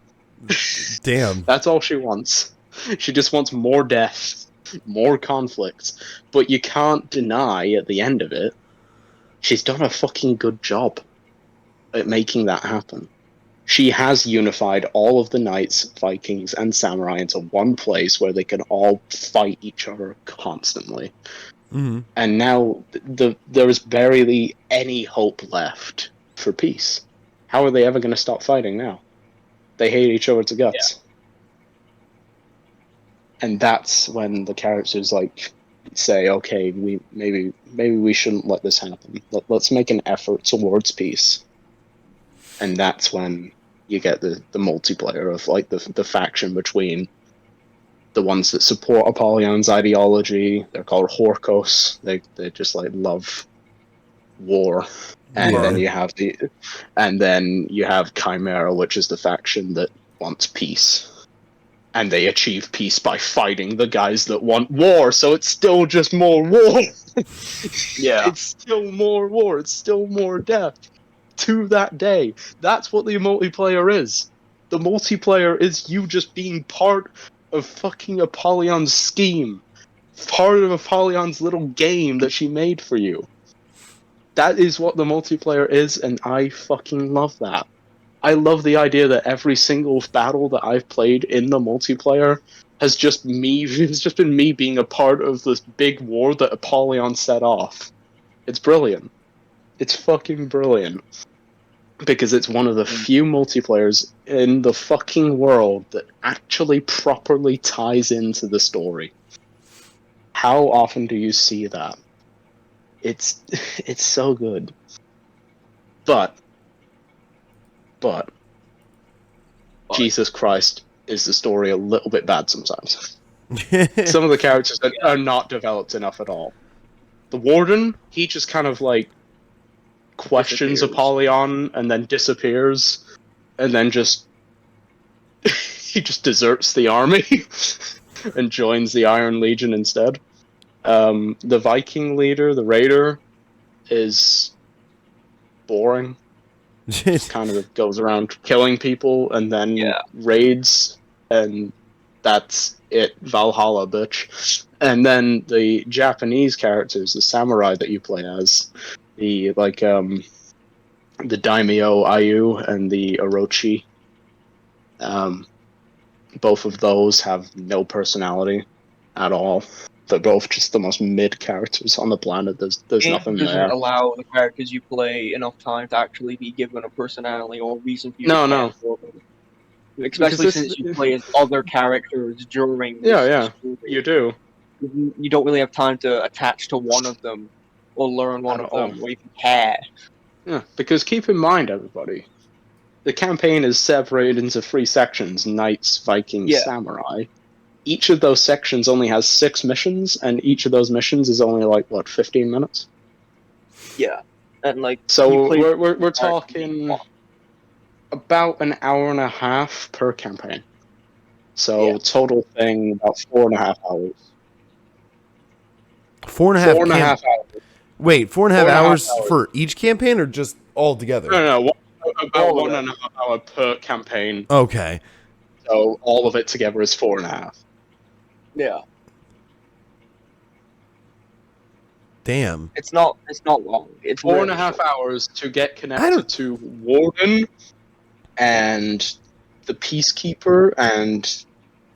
Damn. That's all she wants. She just wants more death, more conflict. But you can't deny at the end of it, she's done a fucking good job at making that happen. She has unified all of the knights, Vikings, and samurai into one place where they can all fight each other constantly. Mm-hmm. And now there is barely any hope left for peace. How are they ever going to stop fighting now? They hate each other to guts. Yeah. And that's when the characters say, okay, maybe we shouldn't let this happen. Let's make an effort towards peace. And that's when you get the multiplayer of the faction between the ones that support Apollyon's ideology. They're called Horkos. They just love war. And then you have Chimera, which is the faction that wants peace. And they achieve peace by fighting the guys that want war, so it's still just more war. Yeah. It's still more war, it's still more death. To that day. That's what the multiplayer is. The multiplayer is you just being part of fucking Apollyon's scheme. Part of Apollyon's little game that she made for you. That is what the multiplayer is, and I fucking love that. I love the idea that every single battle that I've played in the multiplayer has just been me being a part of this big war that Apollyon set off. It's brilliant. It's fucking brilliant. Because it's one of the few multiplayers in the fucking world that actually properly ties into the story. How often do you see that? It's so good. But Jesus Christ, is the story a little bit bad sometimes. Some of the characters are not developed enough at all. The Warden, he just kind of questions Apollyon and then disappears, and then he just deserts the army and joins the Iron Legion instead. The Viking leader, the Raider, is boring. Kind of goes around killing people and then raids, and that's it. Valhalla, bitch. And then the Japanese characters, the samurai that you play as, the Daimyo Ayu and the Orochi, both of those have no personality at all. They're both just the most mid characters on the planet. There's nothing there. Doesn't allow the characters you play enough time to actually be given a personality or reason for you to care for them. Especially since you play as other characters during this story. You do. you don't really have time to attach to one of them or learn one of them or even care. Yeah, because keep in mind, everybody, the campaign is separated into 3 sections: Knights, Vikings, Yeah. Samurai. Each of those sections only has 6 missions, and each of those missions is only like, what, 15 minutes? Yeah, and like So we're talking about an hour and a half per campaign. So total thing about 4.5 hours. 4.5 4.5 hours. Wait, 4.5 hours hours for each campaign, or just all together? No, about All of 1.5 hour per campaign. Okay. So all of it together is 4.5. Yeah. Damn. It's not long. It's 4.5 hours to get connected to Warden and the Peacekeeper and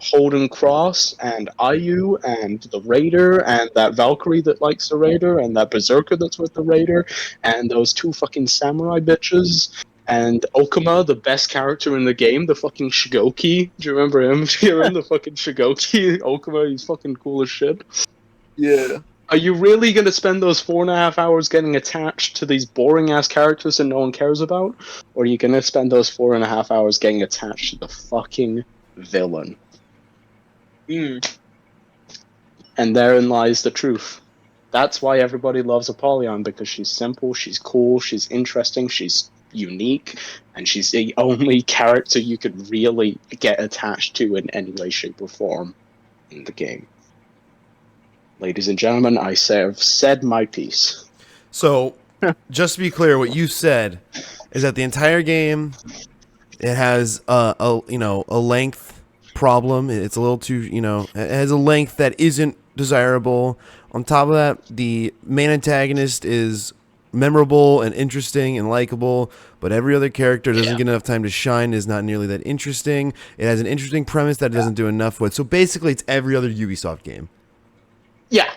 Holden Cross and Ayu and the Raider and that Valkyrie that likes the Raider and that Berserker that's with the Raider and those 2 fucking samurai bitches and Okuma, the best character in the game, the fucking Shigoki. Do you remember him? Do you remember the fucking Shigoki? Okuma, he's fucking cool as shit. Yeah. Are you really going to spend those 4.5 hours getting attached to these boring ass characters that no one cares about? Or are you going to spend those 4.5 hours getting attached to the fucking villain? And therein lies the truth. That's why everybody loves Apollyon, because she's simple, she's cool, she's interesting, she's unique, and she's the only character you could really get attached to in any way, shape, or form in the game. Ladies and gentlemen, I have said my piece. So, just to be clear, what you said is that the entire game, it has a length problem. It's a little too, it has a length that isn't desirable. On top of that, the main antagonist is memorable and interesting and likable, but every other character doesn't get enough time to shine, is not nearly that interesting. It has an interesting premise that it doesn't do enough with. So basically, it's every other Ubisoft game. Yeah.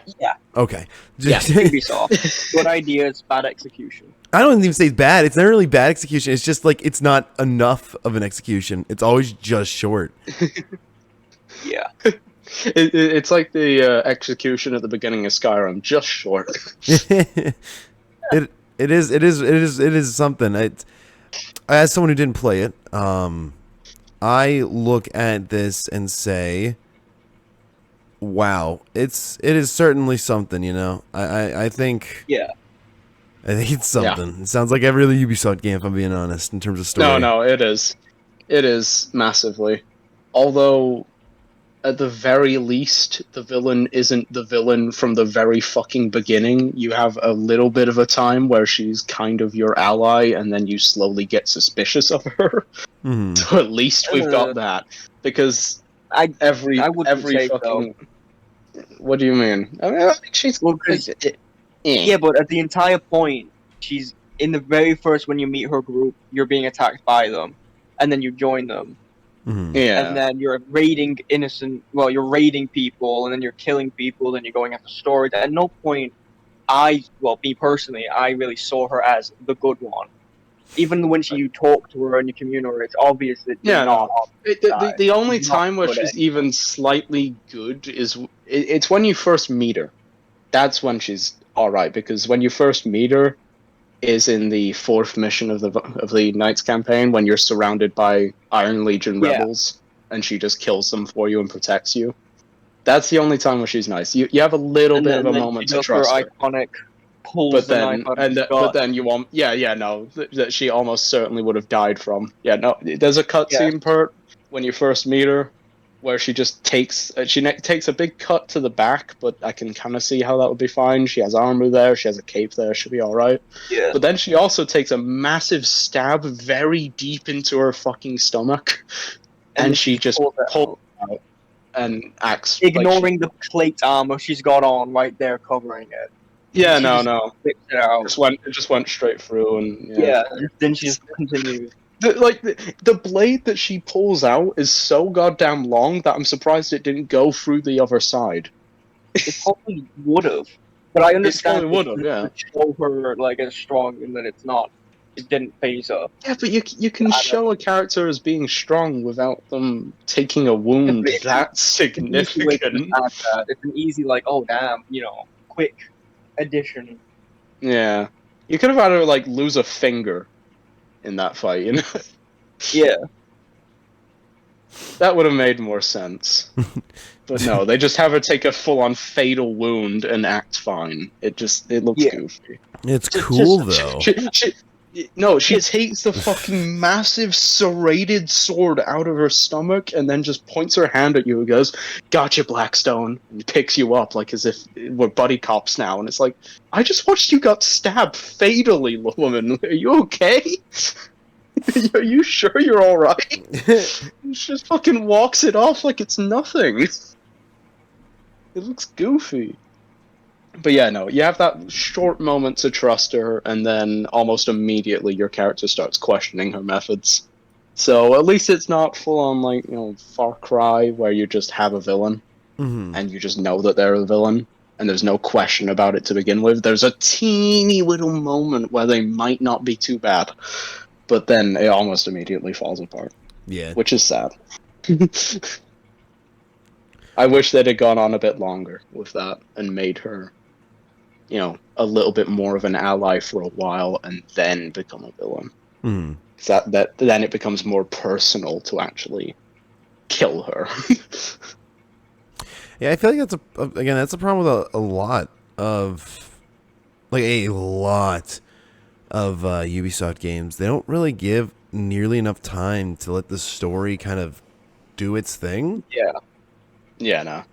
Okay. Yeah. Ubisoft. Good ideas, bad execution. I don't even say it's bad. It's not really bad execution. It's just like it's not enough of an execution. It's always just short. Yeah. It's like the execution at the beginning of Skyrim, just short. it is something. As someone who didn't play it, I look at this and say, wow, it is certainly something, I think. Yeah. I think it's something. Yeah. It sounds like every other Ubisoft game, if I'm being honest, in terms of story. No, it is. It is massively. Although, at the very least, the villain isn't the villain from the very fucking beginning. You have a little bit of a time where she's kind of your ally, and then you slowly get suspicious of her. Mm-hmm. So at least we've got that. Because every fucking... So. What do you mean? I mean, she's... Well, yeah, but at the entire point, she's in the very first, when you meet her group, you're being attacked by them, and then you join them. Mm-hmm. Yeah. And then you're raiding you're raiding people, and then you're killing people, then you're going after storage. At no point, me personally, I really saw her as the good one. Even when you talk to her and you communicate her, it's obvious that you're not. The only time where she's even slightly good is it's when you first meet her. That's when she's alright, because when you first meet her is in the 4th mission of the Knights campaign, when you're surrounded by Iron Legion rebels and she just kills them for you and protects you. That's the only time where she's nice. You have a little bit of a moment to trust her. Iconic pulls but then you want that she almost certainly would have died from. There's a cutscene part when you first meet her where she just takes a big cut to the back, but I can kind of see how that would be fine. She has armor there, she has a cape there, she'll be all right. Yeah. But then she also takes a massive stab very deep into her fucking stomach, and she just pulls it out and acts ignoring the plate armor she's got on right there covering it. Yeah, she no. It just went straight through, and then she just continues. The blade that she pulls out is so goddamn long that I'm surprised it didn't go through the other side. It probably would have, but I understand it would have, show her like as strong, and that it's not it didn't phase her. Yeah, but you can show a character as being strong without them taking a wound that significant. It's an easy, like, oh damn, quick addition. Yeah, you could have had her like lose a finger in that fight, you know. Yeah. That would have made more sense. But no, they just have her take a full-on fatal wound and act fine. It looks goofy. It's cool though. She takes the fucking massive serrated sword out of her stomach and then just points her hand at you and goes, "Gotcha, Blackstone," and picks you up like as if we're buddy cops now. And it's like, I just watched you got stabbed fatally, woman. Are you okay? Are you sure you're alright? She just fucking walks it off like it's nothing. It looks goofy. But yeah, no, you have that short moment to trust her, and then almost immediately your character starts questioning her methods. So at least it's not full on like, Far Cry, where you just have a villain, and you just know that they're a villain, and there's no question about it to begin with. There's a teeny little moment where they might not be too bad, but then it almost immediately falls apart. Yeah. Which is sad. I wish they'd have gone on a bit longer with that and made her, a little bit more of an ally for a while and then become a villain. Mm. That then it becomes more personal to actually kill her. Yeah, I feel like that's a problem with a lot of Ubisoft games. They don't really give nearly enough time to let the story kind of do its thing. Yeah, no,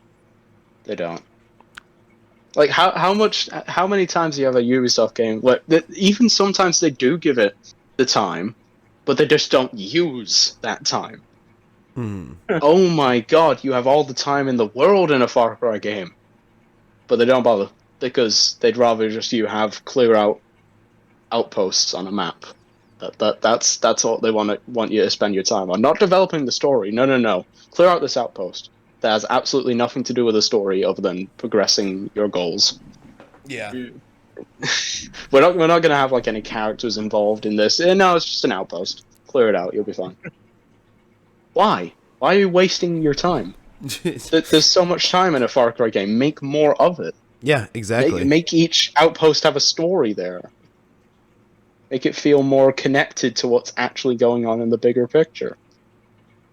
they don't. Like how many times do you have a Ubisoft game where even sometimes they do give it the time, but they just don't use that time. Oh my god, you have all the time in the world in a Far Cry game, but they don't bother because they'd rather just you have clear out outposts on a map. That's all they want you to spend your time on. Not developing the story. No. Clear out this outpost. That has absolutely nothing to do with the story other than progressing your goals. Yeah. We're not going to have like any characters involved in this. No, it's just an outpost. Clear it out. You'll be fine. Why? Why are you wasting your time? There's so much time in a Far Cry game. Make more of it. Yeah, exactly. Make each outpost have a story there. Make it feel more connected to what's actually going on in the bigger picture.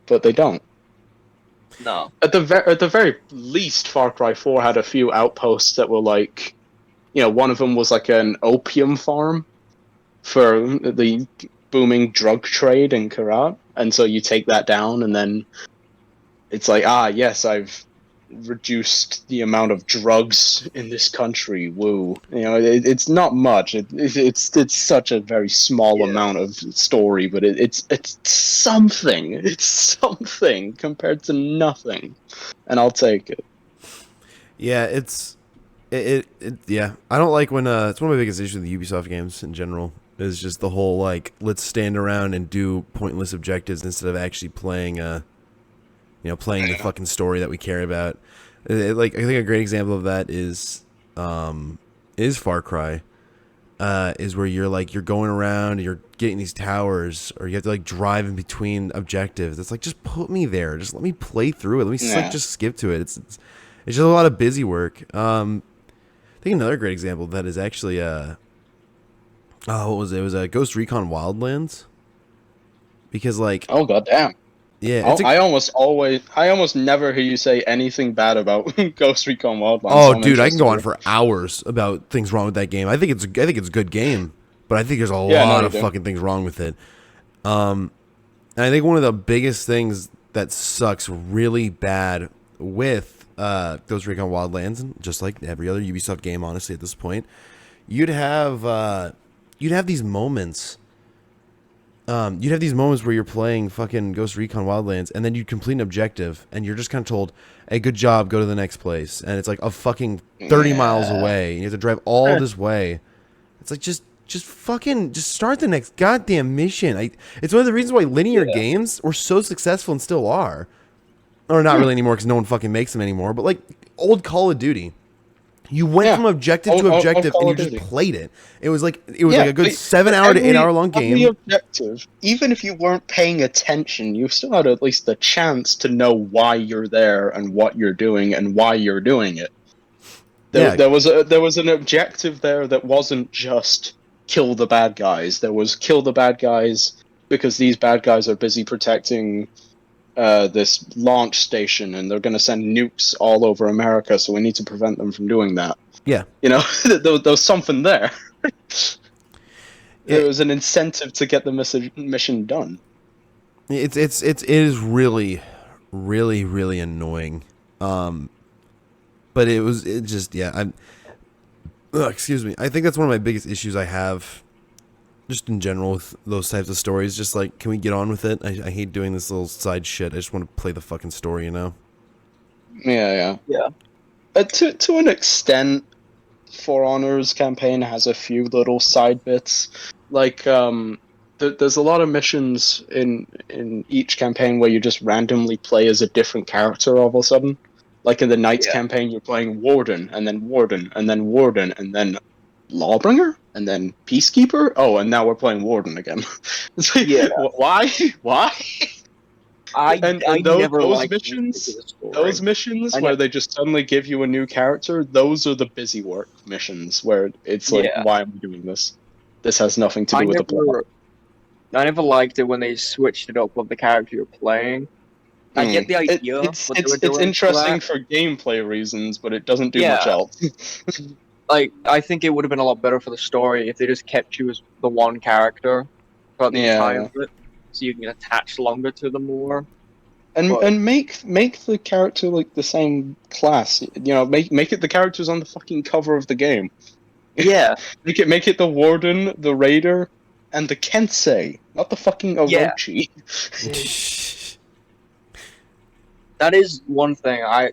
But they don't. No. At the very least, Far Cry 4 had a few outposts that were like, one of them was like an opium farm for the booming drug trade in Karat, and so you take that down, and then it's like, yes, I've reduced the amount of drugs in this country. Woo! It's not much. It's such a very small amount of story, but it's something. It's something compared to nothing, and I'll take it. Yeah, yeah. I don't like when it's one of my biggest issues with the Ubisoft games in general is just the whole like let's stand around and do pointless objectives instead of actually playing playing the fucking story that we care about. I think a great example of that is Far Cry. Is where you're going around and you're getting these towers, or you have to like drive in between objectives. It's like, just put me there. Just let me play through it. Let me just skip to it. It's just a lot of busy work. I think another great example of that is actually what was it? It was Ghost Recon Wildlands. Because like, oh goddamn. Yeah, I almost never hear you say anything bad about Ghost Recon Wildlands. Oh, dude, I can go on for hours about things wrong with that game. I think it's a good game, but I think there's a lot of fucking things wrong with it. And I think one of the biggest things that sucks really bad with Ghost Recon Wildlands, and just like every other Ubisoft game, honestly, at this point, you'd have these moments. You'd have these moments where you're playing fucking Ghost Recon Wildlands, and then you complete an objective, and you're just kind of told, "Hey, good job, go to the next place," and it's like a fucking 30 miles away, and you have to drive all this way. It's like just start the next goddamn mission. It's one of the reasons why linear games were so successful and still are, or not really anymore because no one fucking makes them anymore. But like old Call of Duty, You went Yeah. from objective to Of objective, Call and you of just Duty. played it. It was like a good 7-hour to 8-hour long Every game. objective, even if you weren't paying attention, you still had at least the chance to know why you're there and what you're doing and why you're doing it. There was an objective there that wasn't just kill the bad guys. There was kill the bad guys because these bad guys are busy protecting this launch station, and they're going to send nukes all over America, so we need to prevent them from doing that. Yeah. You know, there was something there. There It- was an incentive to get the mission done. it is really, really, really annoying. But excuse me. I think that's one of my biggest issues I have, just in general with those types of stories. Just like, can we get on with it? I hate doing this little side shit. I just want to play the fucking story, you know? Yeah. Yeah. To an extent, For Honor's campaign has a few little side bits. Like, there's a lot of missions in each campaign where you just randomly play as a different character all of a sudden. Like in the Knights campaign, you're playing Warden, and then Warden, and then Warden, and then Lawbringer, and then Peacekeeper. Oh, and now we're playing Warden again. It's like, why? I never those liked missions, I where they just suddenly give you a new character, those are the busy work missions where it's like, why am I doing this? This has nothing to do with the plot. I never liked it when they switched it up with the character you're playing. I get the idea. It's interesting for gameplay reasons, but it doesn't do much else. Like, I think it would have been a lot better for the story if they just kept you as the one character throughout the entire of it, so you can attach longer to them more. And make the character like the same class. You know, make it the characters on the fucking cover of the game. Yeah. make it the Warden, the Raider, and the Kensei, not the fucking Orochi. That is one thing. I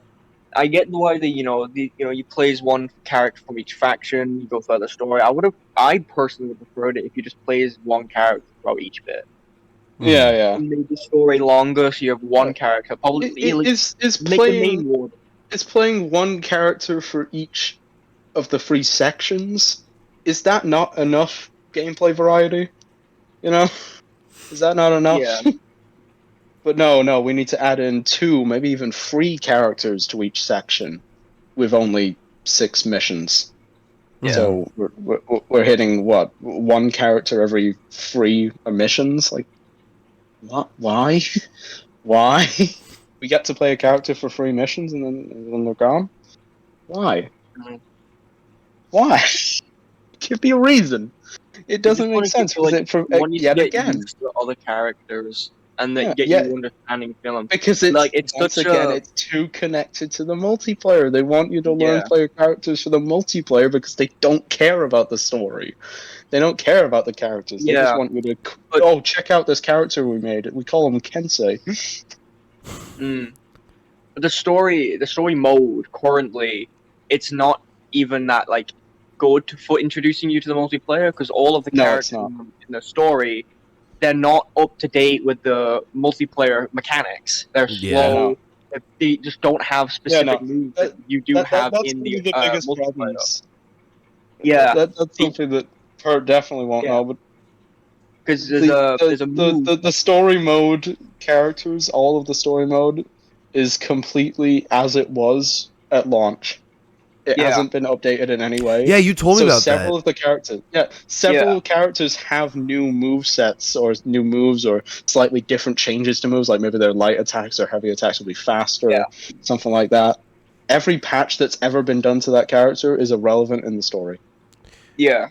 get the way that you play as one character from each faction, you go through the story. I personally would prefer it if you just play as one character throughout each bit. Yeah. And make the story longer, so you have one character. Probably is make the main Warden. Is playing one character for each of the 3 sections, is that not enough gameplay variety? You know, is that not enough? Yeah. But no, we need to add in 2, maybe even 3 characters to each section with only 6 missions. Yeah. So we're hitting what, 1 character every 3 missions? Like, what? Why? Why? We get to play a character for 3 missions and then they're gone? Why? Why? Give me a reason. It doesn't make sense. Yet again, used to other characters and then get you understanding film. Because it's too connected to the multiplayer. They want you to learn player characters for the multiplayer because they don't care about the story. They don't care about the characters. They just want you to check out this character we made. We call him Kensei. The story mode currently, it's not even that like good for introducing you to the multiplayer, because all of the characters in the story, they're not up to date with the multiplayer mechanics. They're slow. They just don't have specific moves that you do have in the biggest multiplayer. Yeah, that's something that Pert definitely won't know. But because there's a move. The story mode characters, all of the story mode is completely as it was at launch. It hasn't been updated in any way. Yeah, you told me about several that. Of the characters, several characters have new move sets or new moves or slightly different changes to moves. Like maybe their light attacks or heavy attacks will be faster, something like that. Every patch that's ever been done to that character is irrelevant in the story. Yeah.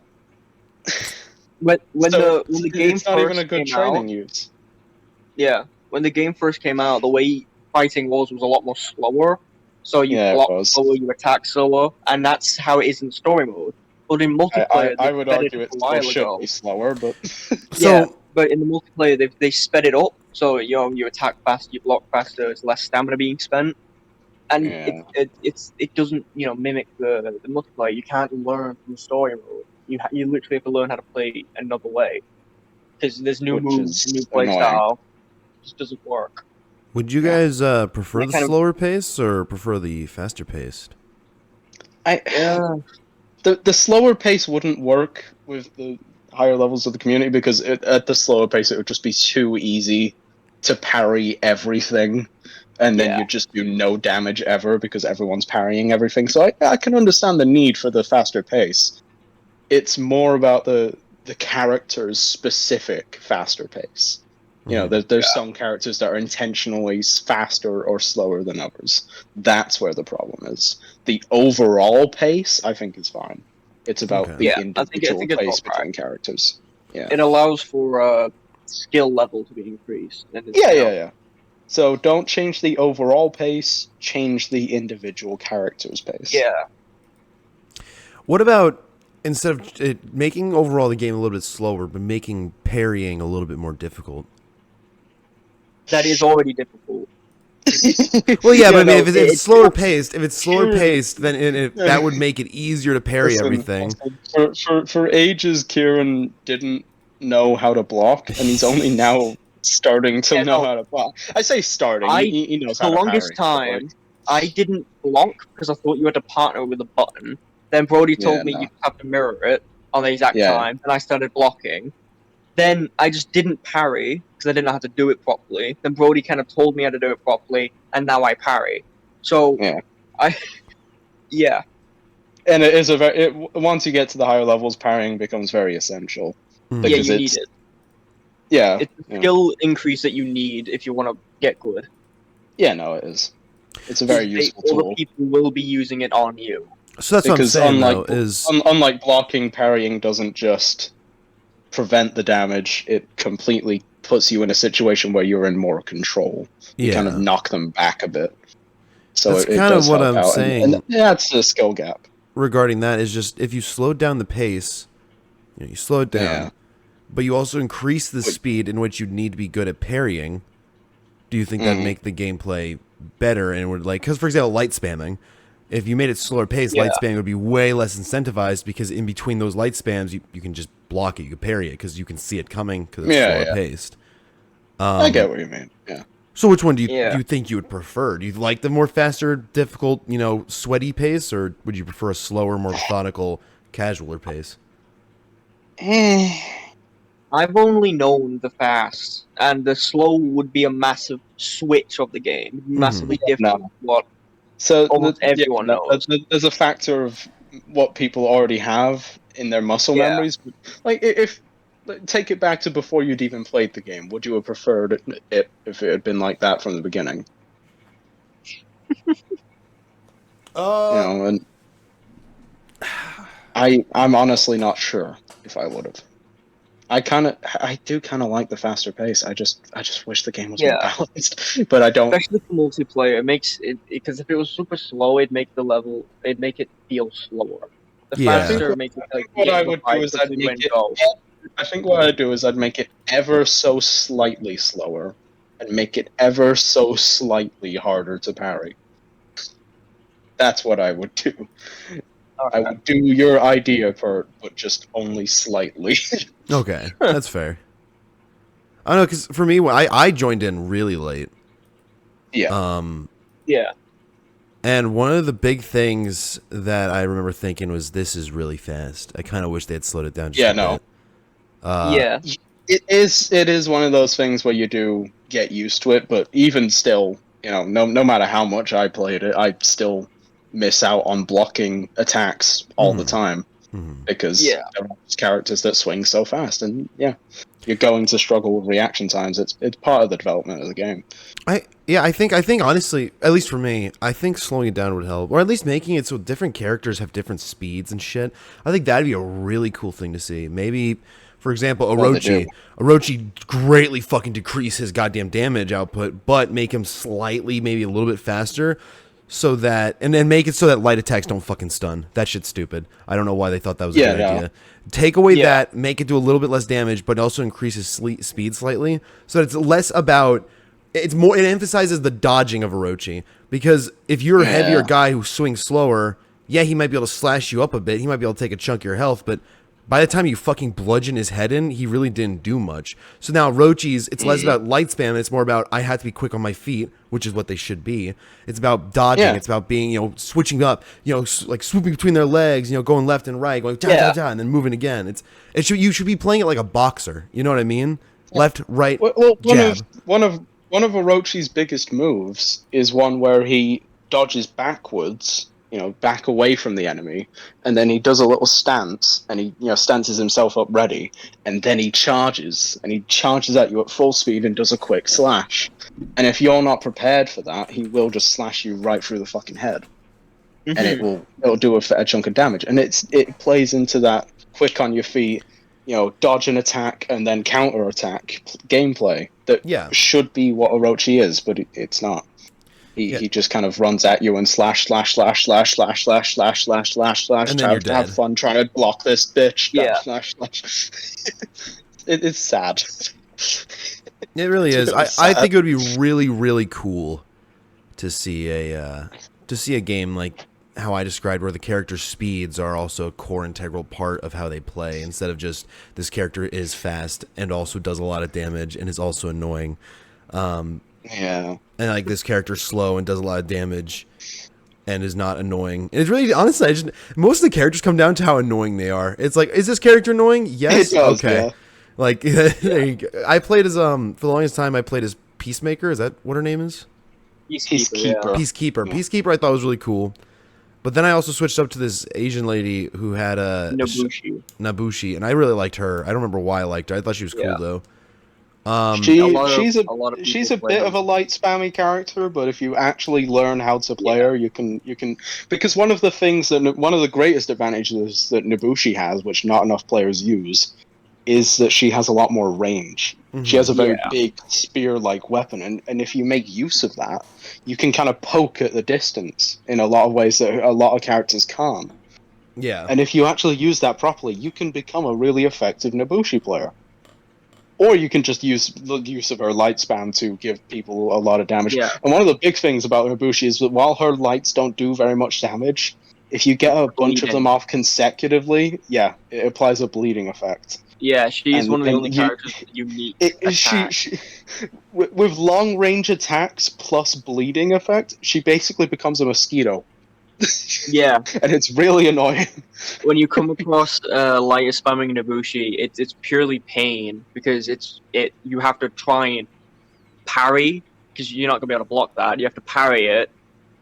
But when the game it's not even a good training use. Yeah, when the game first came out, the way fighting was a lot more slower. So you block slower, you attack slower, and that's how it is in story mode. But in multiplayer, I would argue it still should be slower, but but in the multiplayer, they sped it up. So you attack faster, you block faster. There's less stamina being spent, and it doesn't mimic the multiplayer. You can't learn from story mode. You literally have to learn how to play another way, because there's new moves, new play style. It just doesn't work. Would you guys prefer the slower pace or prefer the faster paced? Yeah. The slower pace wouldn't work with the higher levels of the community because at the slower pace it would just be too easy to parry everything, and then Yeah. you just do no damage ever because everyone's parrying everything. So I can understand the need for the faster pace. It's more about the character's specific faster pace. You know, there's some characters that are intentionally faster or slower than others. That's where the problem is. The overall pace, I think, is fine. It's about Okay. the Yeah, I individual think it's pace all right. between characters. Yeah. It allows for skill level to be increased. And it's, Yeah. So don't change the overall pace, change the individual character's pace. Yeah. What about instead of making overall the game a little bit slower, but making parrying a little bit more difficult? That is already difficult. Well, yeah, but I mean, no, if it's slower paced, then that would make it easier to parry everything. For ages, Kieran didn't know how to block, and he's only now starting to know how to block. I say starting. He knows how the to longest parry. time, I didn't block because I thought you had to partner with a button. Then Brody told Yeah, me no. you have to mirror it on the exact Yeah. time, and I started blocking. Then I just didn't parry because I didn't know how to do it properly. Then Brody kind of told me how to do it properly, and now I parry. So Yeah. Yeah. And it is once you get to the higher levels, parrying becomes very essential. Mhm. Yeah, Because you need it. Yeah. It's a skill increase that you need if you want to get good. Yeah, no, it is. It's a very useful tool. Other people will be using it on you. So that's what I'm saying, though, unlike blocking, parrying doesn't just prevent the damage, it completely puts you in a situation where you're in more control. You kind of knock them back a bit. So that's it kind does of what help I'm out. saying. And that's a skill gap. Regarding that is just if you slow down the pace, you slow it down, Yeah. but you also increase the speed in which you need to be good at parrying. Do you think that'd make the gameplay better and would because for example, light spamming, if you made it slower pace, light spamming would be way less incentivized because in between those light spams, you can just block it, you can parry it because you can see it coming because it's slower paced. I get what you mean. Yeah. So which one do you think you would prefer? Do you like the more faster, difficult, sweaty pace, or would you prefer a slower, more methodical, casualer pace? I've only known the fast, and the slow would be a massive switch of the game, massively different. What almost everyone knows. There's a factor of what people already have in their muscle memories. Like take it back to before you'd even played the game. Would you have preferred it if it had been like that from the beginning? And I'm honestly not sure if I would have. I do kind of like the faster pace. I just wish the game was more balanced, but I don't. Especially for multiplayer, it makes it because if it was super slow, it'd make it feel slower. The faster makes it like what I would do is I'd make it. I think what I'd do is I'd make it ever so slightly slower, and make it ever so slightly harder to parry. That's what I would do. I would do your idea, Pert, but just only slightly. Okay, that's fair. I don't know, because for me, I joined in really late. Yeah. Yeah. And one of the big things that I remember thinking was, this is really fast. I kind of wish they had slowed it down just a bit. Yeah. It is one of those things where you do get used to it, but even still, no matter how much I played it, I still miss out on blocking attacks all the time because there are characters that swing so fast, and you're going to struggle with reaction times. It's part of the development of the game. I think honestly, at least for me, I think slowing it down would help, or at least making it so different characters have different speeds and shit. I think that'd be a really cool thing to see. Maybe, for example, Orochi greatly fucking decrease his goddamn damage output, but make him slightly, maybe a little bit faster. So that, and then make it so that light attacks don't fucking stun. That shit's stupid. I don't know why they thought that was a good idea. Take away that, make it do a little bit less damage, but also increase his speed slightly. So that it's less about, it emphasizes the dodging of Orochi. Because if you're a heavier guy who swings slower, he might be able to slash you up a bit. He might be able to take a chunk of your health, but by the time you fucking bludgeon his head in, he really didn't do much. So now Orochi's, it's less about light spam, and it's more about I have to be quick on my feet, which is what they should be. It's about dodging. Yeah. It's about being, switching up, like swooping between their legs, going left and right, going and then moving again. You should be playing it like a boxer. You know what I mean? Left, right, Well, jab. one of Orochi's biggest moves is one where he dodges backwards, back away from the enemy, and then he does a little stance, and he, stances himself up ready, and then he charges at you at full speed and does a quick slash. And if you're not prepared for that, he will just slash you right through the fucking head, and it'll do a fair chunk of damage. And it plays into that quick on your feet, dodge an attack and then counter attack gameplay that should be what Orochi is, but it's not. He just kind of runs at you and slash, slash, slash, slash, slash, slash, slash, slash, slash, slash. And then you're dead. Have fun trying to block this bitch. Yeah. Slash, slash. It's sad. It really is. I think it would be really, really cool to see a game like how I described, where the character's speeds are also a core integral part of how they play, instead of just this character is fast and also does a lot of damage and is also annoying. Yeah. And like this character's slow and does a lot of damage and is not annoying. And it's really, honestly, most of the characters come down to how annoying they are. It's like, is this character annoying? Yes. It does, okay. yeah. Like there you go. I played as for the longest time I played as Peacemaker. Is that what her name is? Peacekeeper. Peacekeeper. Yeah. Peacekeeper I thought was really cool. But then I also switched up to this Asian lady who had a Nabushi, and I really liked her. I don't remember why I liked her. I thought she was cool though. She's a bit of a light spammy character, but if you actually learn how to play her, you can because one of the greatest advantages that Nabushi has, which not enough players use, is that she has a lot more range. Mm-hmm. She has a very big spear-like weapon, and if you make use of that, you can kind of poke at the distance in a lot of ways that a lot of characters can't. Yeah. And if you actually use that properly, you can become a really effective Nabushi player. Or you can just use the use of her light spam to give people a lot of damage. Yeah. And one of the big things about Nabushi is that while her lights don't do very much damage, if you get a bunch of them off consecutively, it applies a bleeding effect. Yeah, she's one of the only characters with unique attacks. With long range attacks plus bleeding effect, she basically becomes a mosquito. Yeah. And it's really annoying. When you come across light spamming Nabushi, it's purely pain, because you have to try and parry, because you're not going to be able to block that. You have to parry it,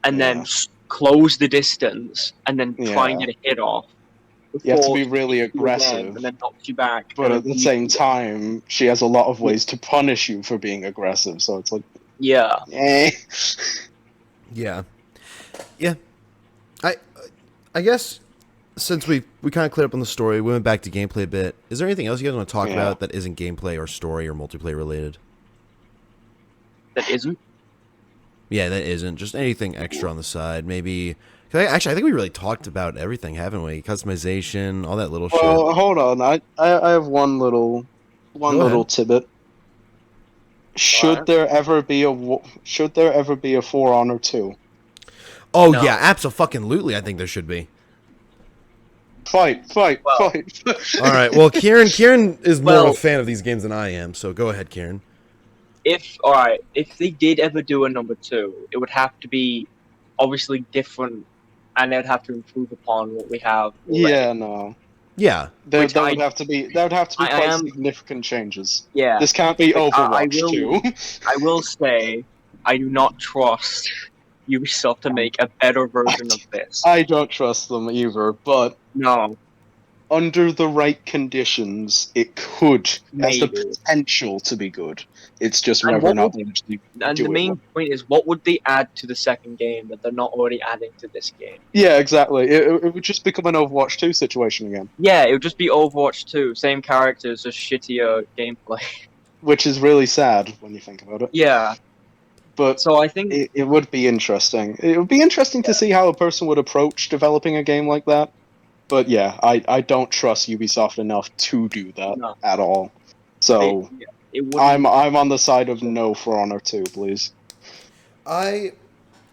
and then close the distance, and then try and get a hit off. You have to be really aggressive, and then knocks you back. But at the same time, she has a lot of ways to punish you for being aggressive. So it's like, yeah. I guess since we kind of cleared up on the story, we went back to gameplay a bit. Is there anything else you guys want to talk about that isn't gameplay or story or multiplayer related? That isn't? Yeah, that isn't. Just anything extra on the side. Maybe. Actually, I think we really talked about everything, haven't we? Customization, all that little shit. Well, hold on. I have one little tidbit. Should there ever be a For Honor 2? Oh no. Yeah, abso-fucking-lutely. I think there should be. Fight! All right. Well, Kieran is more of a fan of these games than I am. So go ahead, Kieran. If they did ever do a number 2, it would have to be obviously different, and they'd have to improve upon what we have. Yeah, no. Yeah. There would have to be quite significant changes. Yeah. This can't be Overwatch 2. I will say, I do not trust Ubisoft to make a better version of this. I don't trust them either, but no. Under the right conditions, it could has the potential to be good. It's just whether or not they actually And the main point is, what would they add to the second game that they're not already adding to this game? Yeah, exactly. It would just become an Overwatch 2 situation again. Yeah, it would just be Overwatch 2. Same characters, just shittier gameplay. Which is really sad when you think about it. Yeah. But so I think it would be interesting. It would be interesting to see how a person would approach developing a game like that. But yeah, I don't trust Ubisoft enough to do that at all. So I'm on the side of no For Honor 2, please. I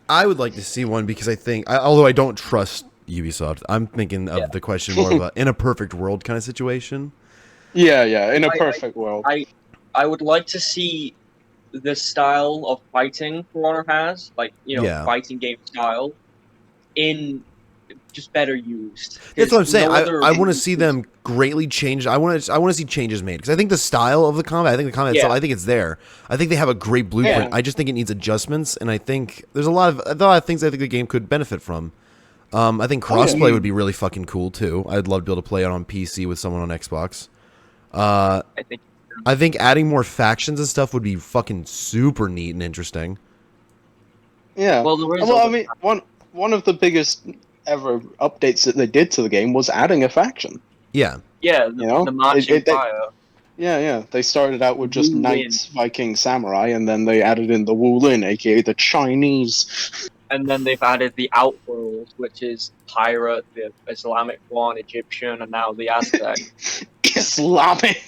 would like to see one because I think, although I don't trust Ubisoft. I'm thinking of the question more of a in a perfect world kind of situation. Yeah, in a perfect world. I would like to see the style of fighting For Honor has, like, Yeah. fighting game style, in just better used. That's what I'm saying. No other I want to see them greatly changed. I want to see changes made because I think the style of the combat, I think the combat style, I think it's there. I think they have a great blueprint. I just think it needs adjustments, and I think there's a lot of things I think the game could benefit from. I think crossplay would be really fucking cool too. I'd love to be able to play it on PC with someone on Xbox. I think adding more factions and stuff would be fucking super neat and interesting. Yeah. Well, I mean, one of the biggest ever updates that they did to the game was adding a faction. Yeah. Yeah, the Marching Fire. Yeah. They started out with just Knights, Vikings, Samurai, and then they added in the Wulin, aka the Chinese. And then they've added the Outworld, which is Pirate, the Islamic one, Egyptian, and now the Aztec. Islamic?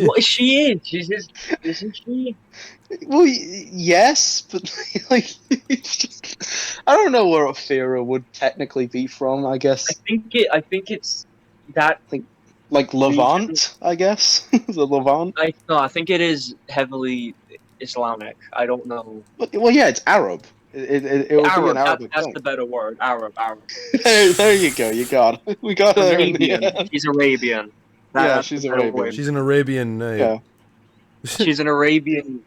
What she is? Isn't she? Well, yes, but like, I don't know where Ophira would technically be from. I guess. I think it's that. Like Levant, I guess. The Levant. I think it is heavily Islamic. I don't know. Well, yeah, it's Arab. It would Arab, be an Arabic that's thing. the better word. Arab. There you go. You got it. We got it. Arabian. She's Arabian. She's Arabian. She's an Arabian. Yeah. She's an Arabian.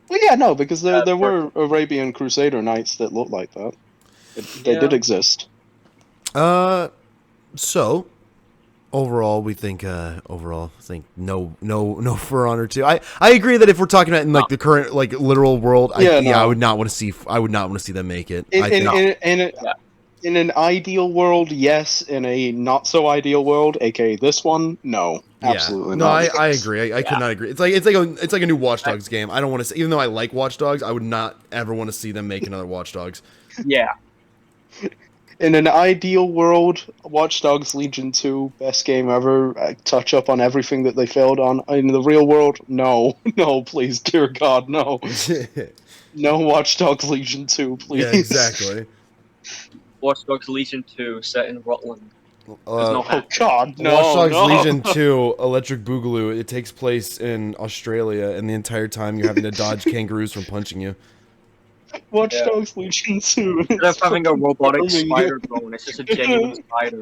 Well, yeah, no, because there were Arabian Crusader knights that looked like that. They did exist. So overall, we think no For Honor 2. I agree that if we're talking about in like the current like literal world, I would not want to see them make it. In an ideal world, yes. In a not so ideal world, aka this one, no, absolutely not. No, I agree. I could not agree. It's like a new Watch Dogs game. I don't want to. Even though I like Watch Dogs, I would not ever want to see them make another Watch Dogs. Yeah. In an ideal world, Watch Dogs Legion 2, best game ever. Touch up on everything that they failed on. In the real world, no, please, dear God, no. No Watch Dogs Legion 2, please. Yeah, exactly. Watch Dogs Legion 2 set in Rutland. Oh God, no! Watch Dogs Legion 2, Electric Boogaloo. It takes place in Australia, and the entire time you're having to dodge kangaroos from punching you. Watch Dogs Legion 2. Instead of having a robotic spider drone, it's just a genuine spider.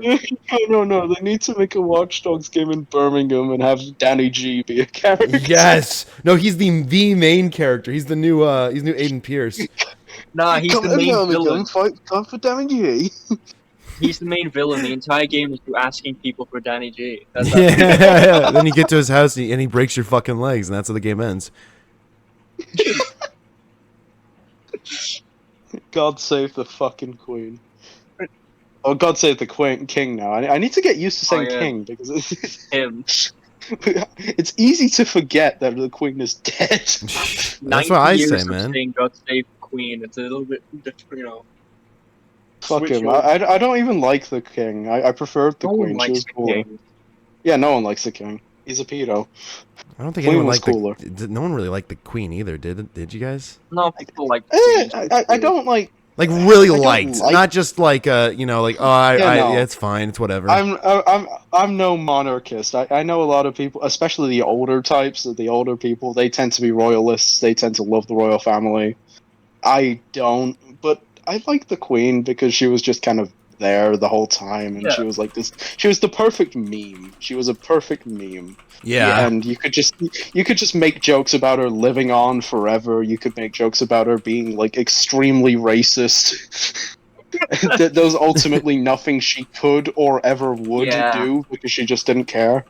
No. They need to make a Watch Dogs game in Birmingham and have Danny G be a character. Yes. No, he's the main character. He's the new Aiden Pierce. Nah, he's the main villain. Fight for Danny G. He's the main villain. The entire game is you asking people for Danny G. Yeah. Then you get to his house and he breaks your fucking legs, and that's how the game ends. God save the fucking queen. Oh, God save the king now. I need to get used to saying king because it's him. It's easy to forget that the queen is dead. That's what I say, man. Saying God save the queen. It's a little bit, Fuck him. I don't even like the king. I preferred the queen. She was cooler. Yeah, no one likes the king. He's a pedo. I don't think anyone liked no one really liked the queen either, did you guys? No, people like I don't like... Like really liked, not just like it's fine, it's whatever. I'm no monarchist. I know a lot of people, especially the older types, the older people, they tend to be royalists. They tend to love the royal family. I don't, but I like the queen because she was just kind of there the whole time, and she was like this. She was the perfect meme. She was a perfect meme. Yeah, and you could just make jokes about her living on forever. You could make jokes about her being like extremely racist. That was ultimately nothing she could or ever would do because she just didn't care.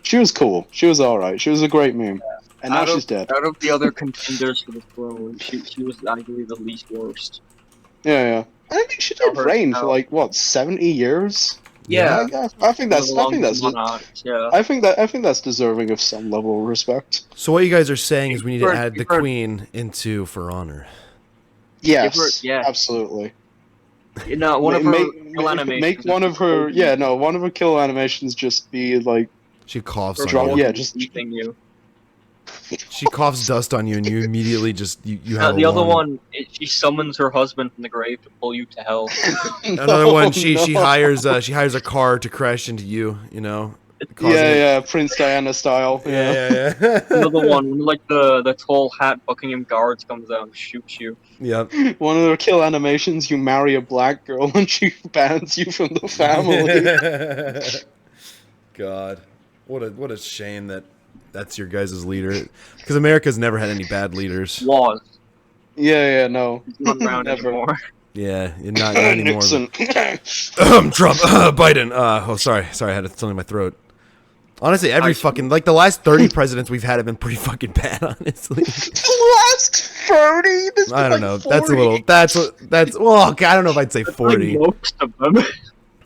She was cool. She was alright. She was a great meme. And now she's dead. Out of the other contenders for the throne, she was arguably the least worst. Yeah. I think she did reign for like what, 70 years. Yeah, I think that's deserving of some level of respect. So what you guys are saying is we need to add the queen into For Honor. Yes, absolutely. One of her kill animations. Make one of her one of her kill animations just be like she coughs on you. Yeah, just eating you. She coughs dust on you, and you immediately just you have The a other long- one, she summons her husband from the grave to pull you to hell. Another one, she No. hires a car to crash into you. You know. Yeah, Prince Diana style. Yeah. Another one, when like the tall hat Buckingham Guards comes out and shoots you. Yep. One of the kill animations, you marry a black girl and she bans you from the family. God, what a shame that that's your guys' leader. Because America's never had any bad leaders. Was. No. He's not around Never. anymore. Yeah, not anymore. Nixon. Trump, Biden. Sorry, I had something in my throat. Honestly, every fucking like the last 30 presidents we've had have been pretty fucking bad. Honestly, The last 30? I don't know. That's a little. That's well. Okay, I don't know if I'd say 40. Like most of them.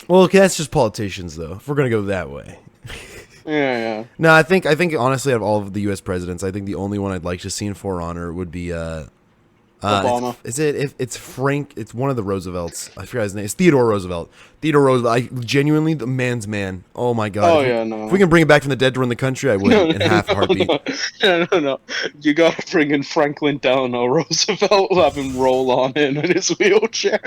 Well, okay, that's just politicians, though. If we're gonna go that way. Yeah. No, I think honestly, out of all of the U.S. presidents, I think the only one I'd like to see in For Honor would be Obama. It's Frank? It's one of the Roosevelts. I forgot his name. It's Theodore Roosevelt. Theodore Roosevelt. I genuinely the man's man. Oh my god. Oh yeah, no. If we can bring him back from the dead to run the country, I would in half a heartbeat. No. You gotta bring in Franklin Delano Roosevelt, have him roll on in his wheelchair.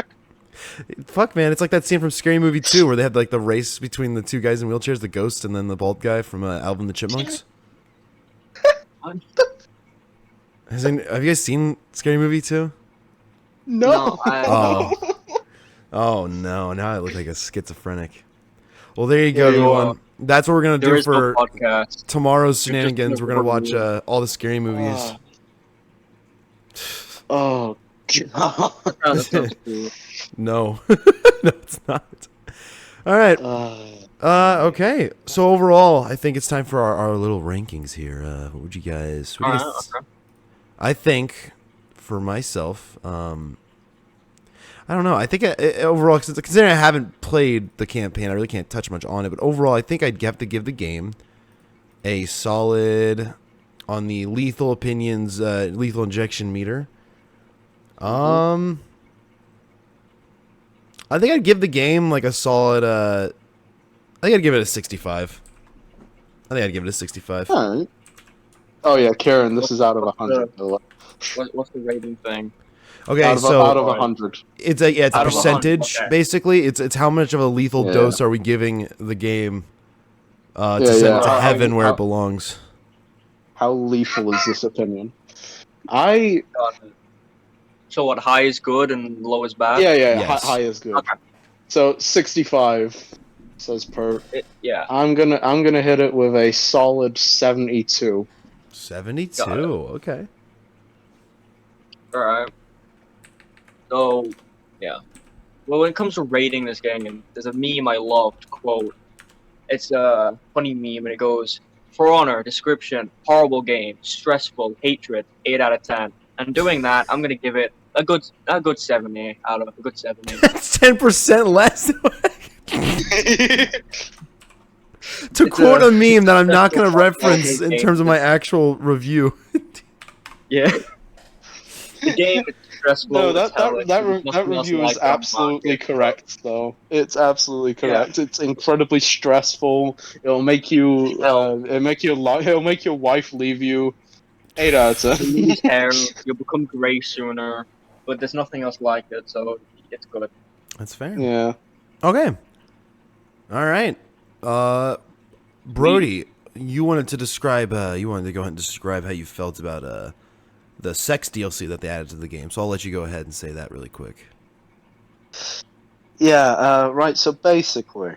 Fuck, man, it's like that scene from Scary Movie 2 where they had like the race between the two guys in wheelchairs, the ghost and then the bald guy from Alvin and the Chipmunks. Have you guys seen Scary Movie 2? No. Oh no! Now I look like a schizophrenic. Well, there you go, Yeah, you everyone. That's what we're gonna There do is for no podcast. tomorrow's You're just shenanigans. We're gonna gonna watch review all the scary movies. Oh god. Oh, that sounds cool. No, no, it's not. All right. Okay. So overall, I think it's time for our little rankings here. What would you guys? Okay. I think, for myself, I don't know. I think overall, considering I haven't played the campaign, I really can't touch much on it. But overall, I think I'd have to give the game a solid on the lethal opinions, lethal injection meter. I think I'd give the game like a solid. I think I'd give it a 65. I think I'd give it a 65. Alright. Oh yeah, Karen, this is out of 100. What's the rating thing? Okay, out so of 100. it's a Out of 100, percentage okay. basically. It's how much of a lethal Yeah. dose are we giving the game to Yeah, send yeah. it to heaven where How- it belongs. How lethal is this opinion? I So what? High is good and low is bad. yeah, Yes. high is good. Okay. So 65 says per. Yeah. I'm gonna hit it with a solid 72. 72. Got it. Okay. All right. So, yeah. Well, when it comes to rating this game, there's a meme I loved. Quote. It's a funny meme, and it goes, "For Honor, description, horrible game, stressful, hatred, 8 out of 10." And doing that, I'm gonna give it a good 70 out of a good 70. That's 10% less. To It's quote a- a meme that I'm not going to it's a reference in game. terms of my actual review. Yeah. The game is stressful. No, it's hellish, there's that nothing else review like is it on the absolutely market. correct, though. It's absolutely correct. It's incredibly stressful. It'll make you. It'll make your wife leave you. 8 out of You 10. lose hair, you'll become grey sooner, but there's nothing else like it, so it's good. That's fair. Yeah. Okay. All right. Brody, you wanted to describe. You wanted to go ahead and describe how you felt about the sex DLC that they added to the game. So I'll let you go ahead and say that really quick. Yeah. Right. So basically,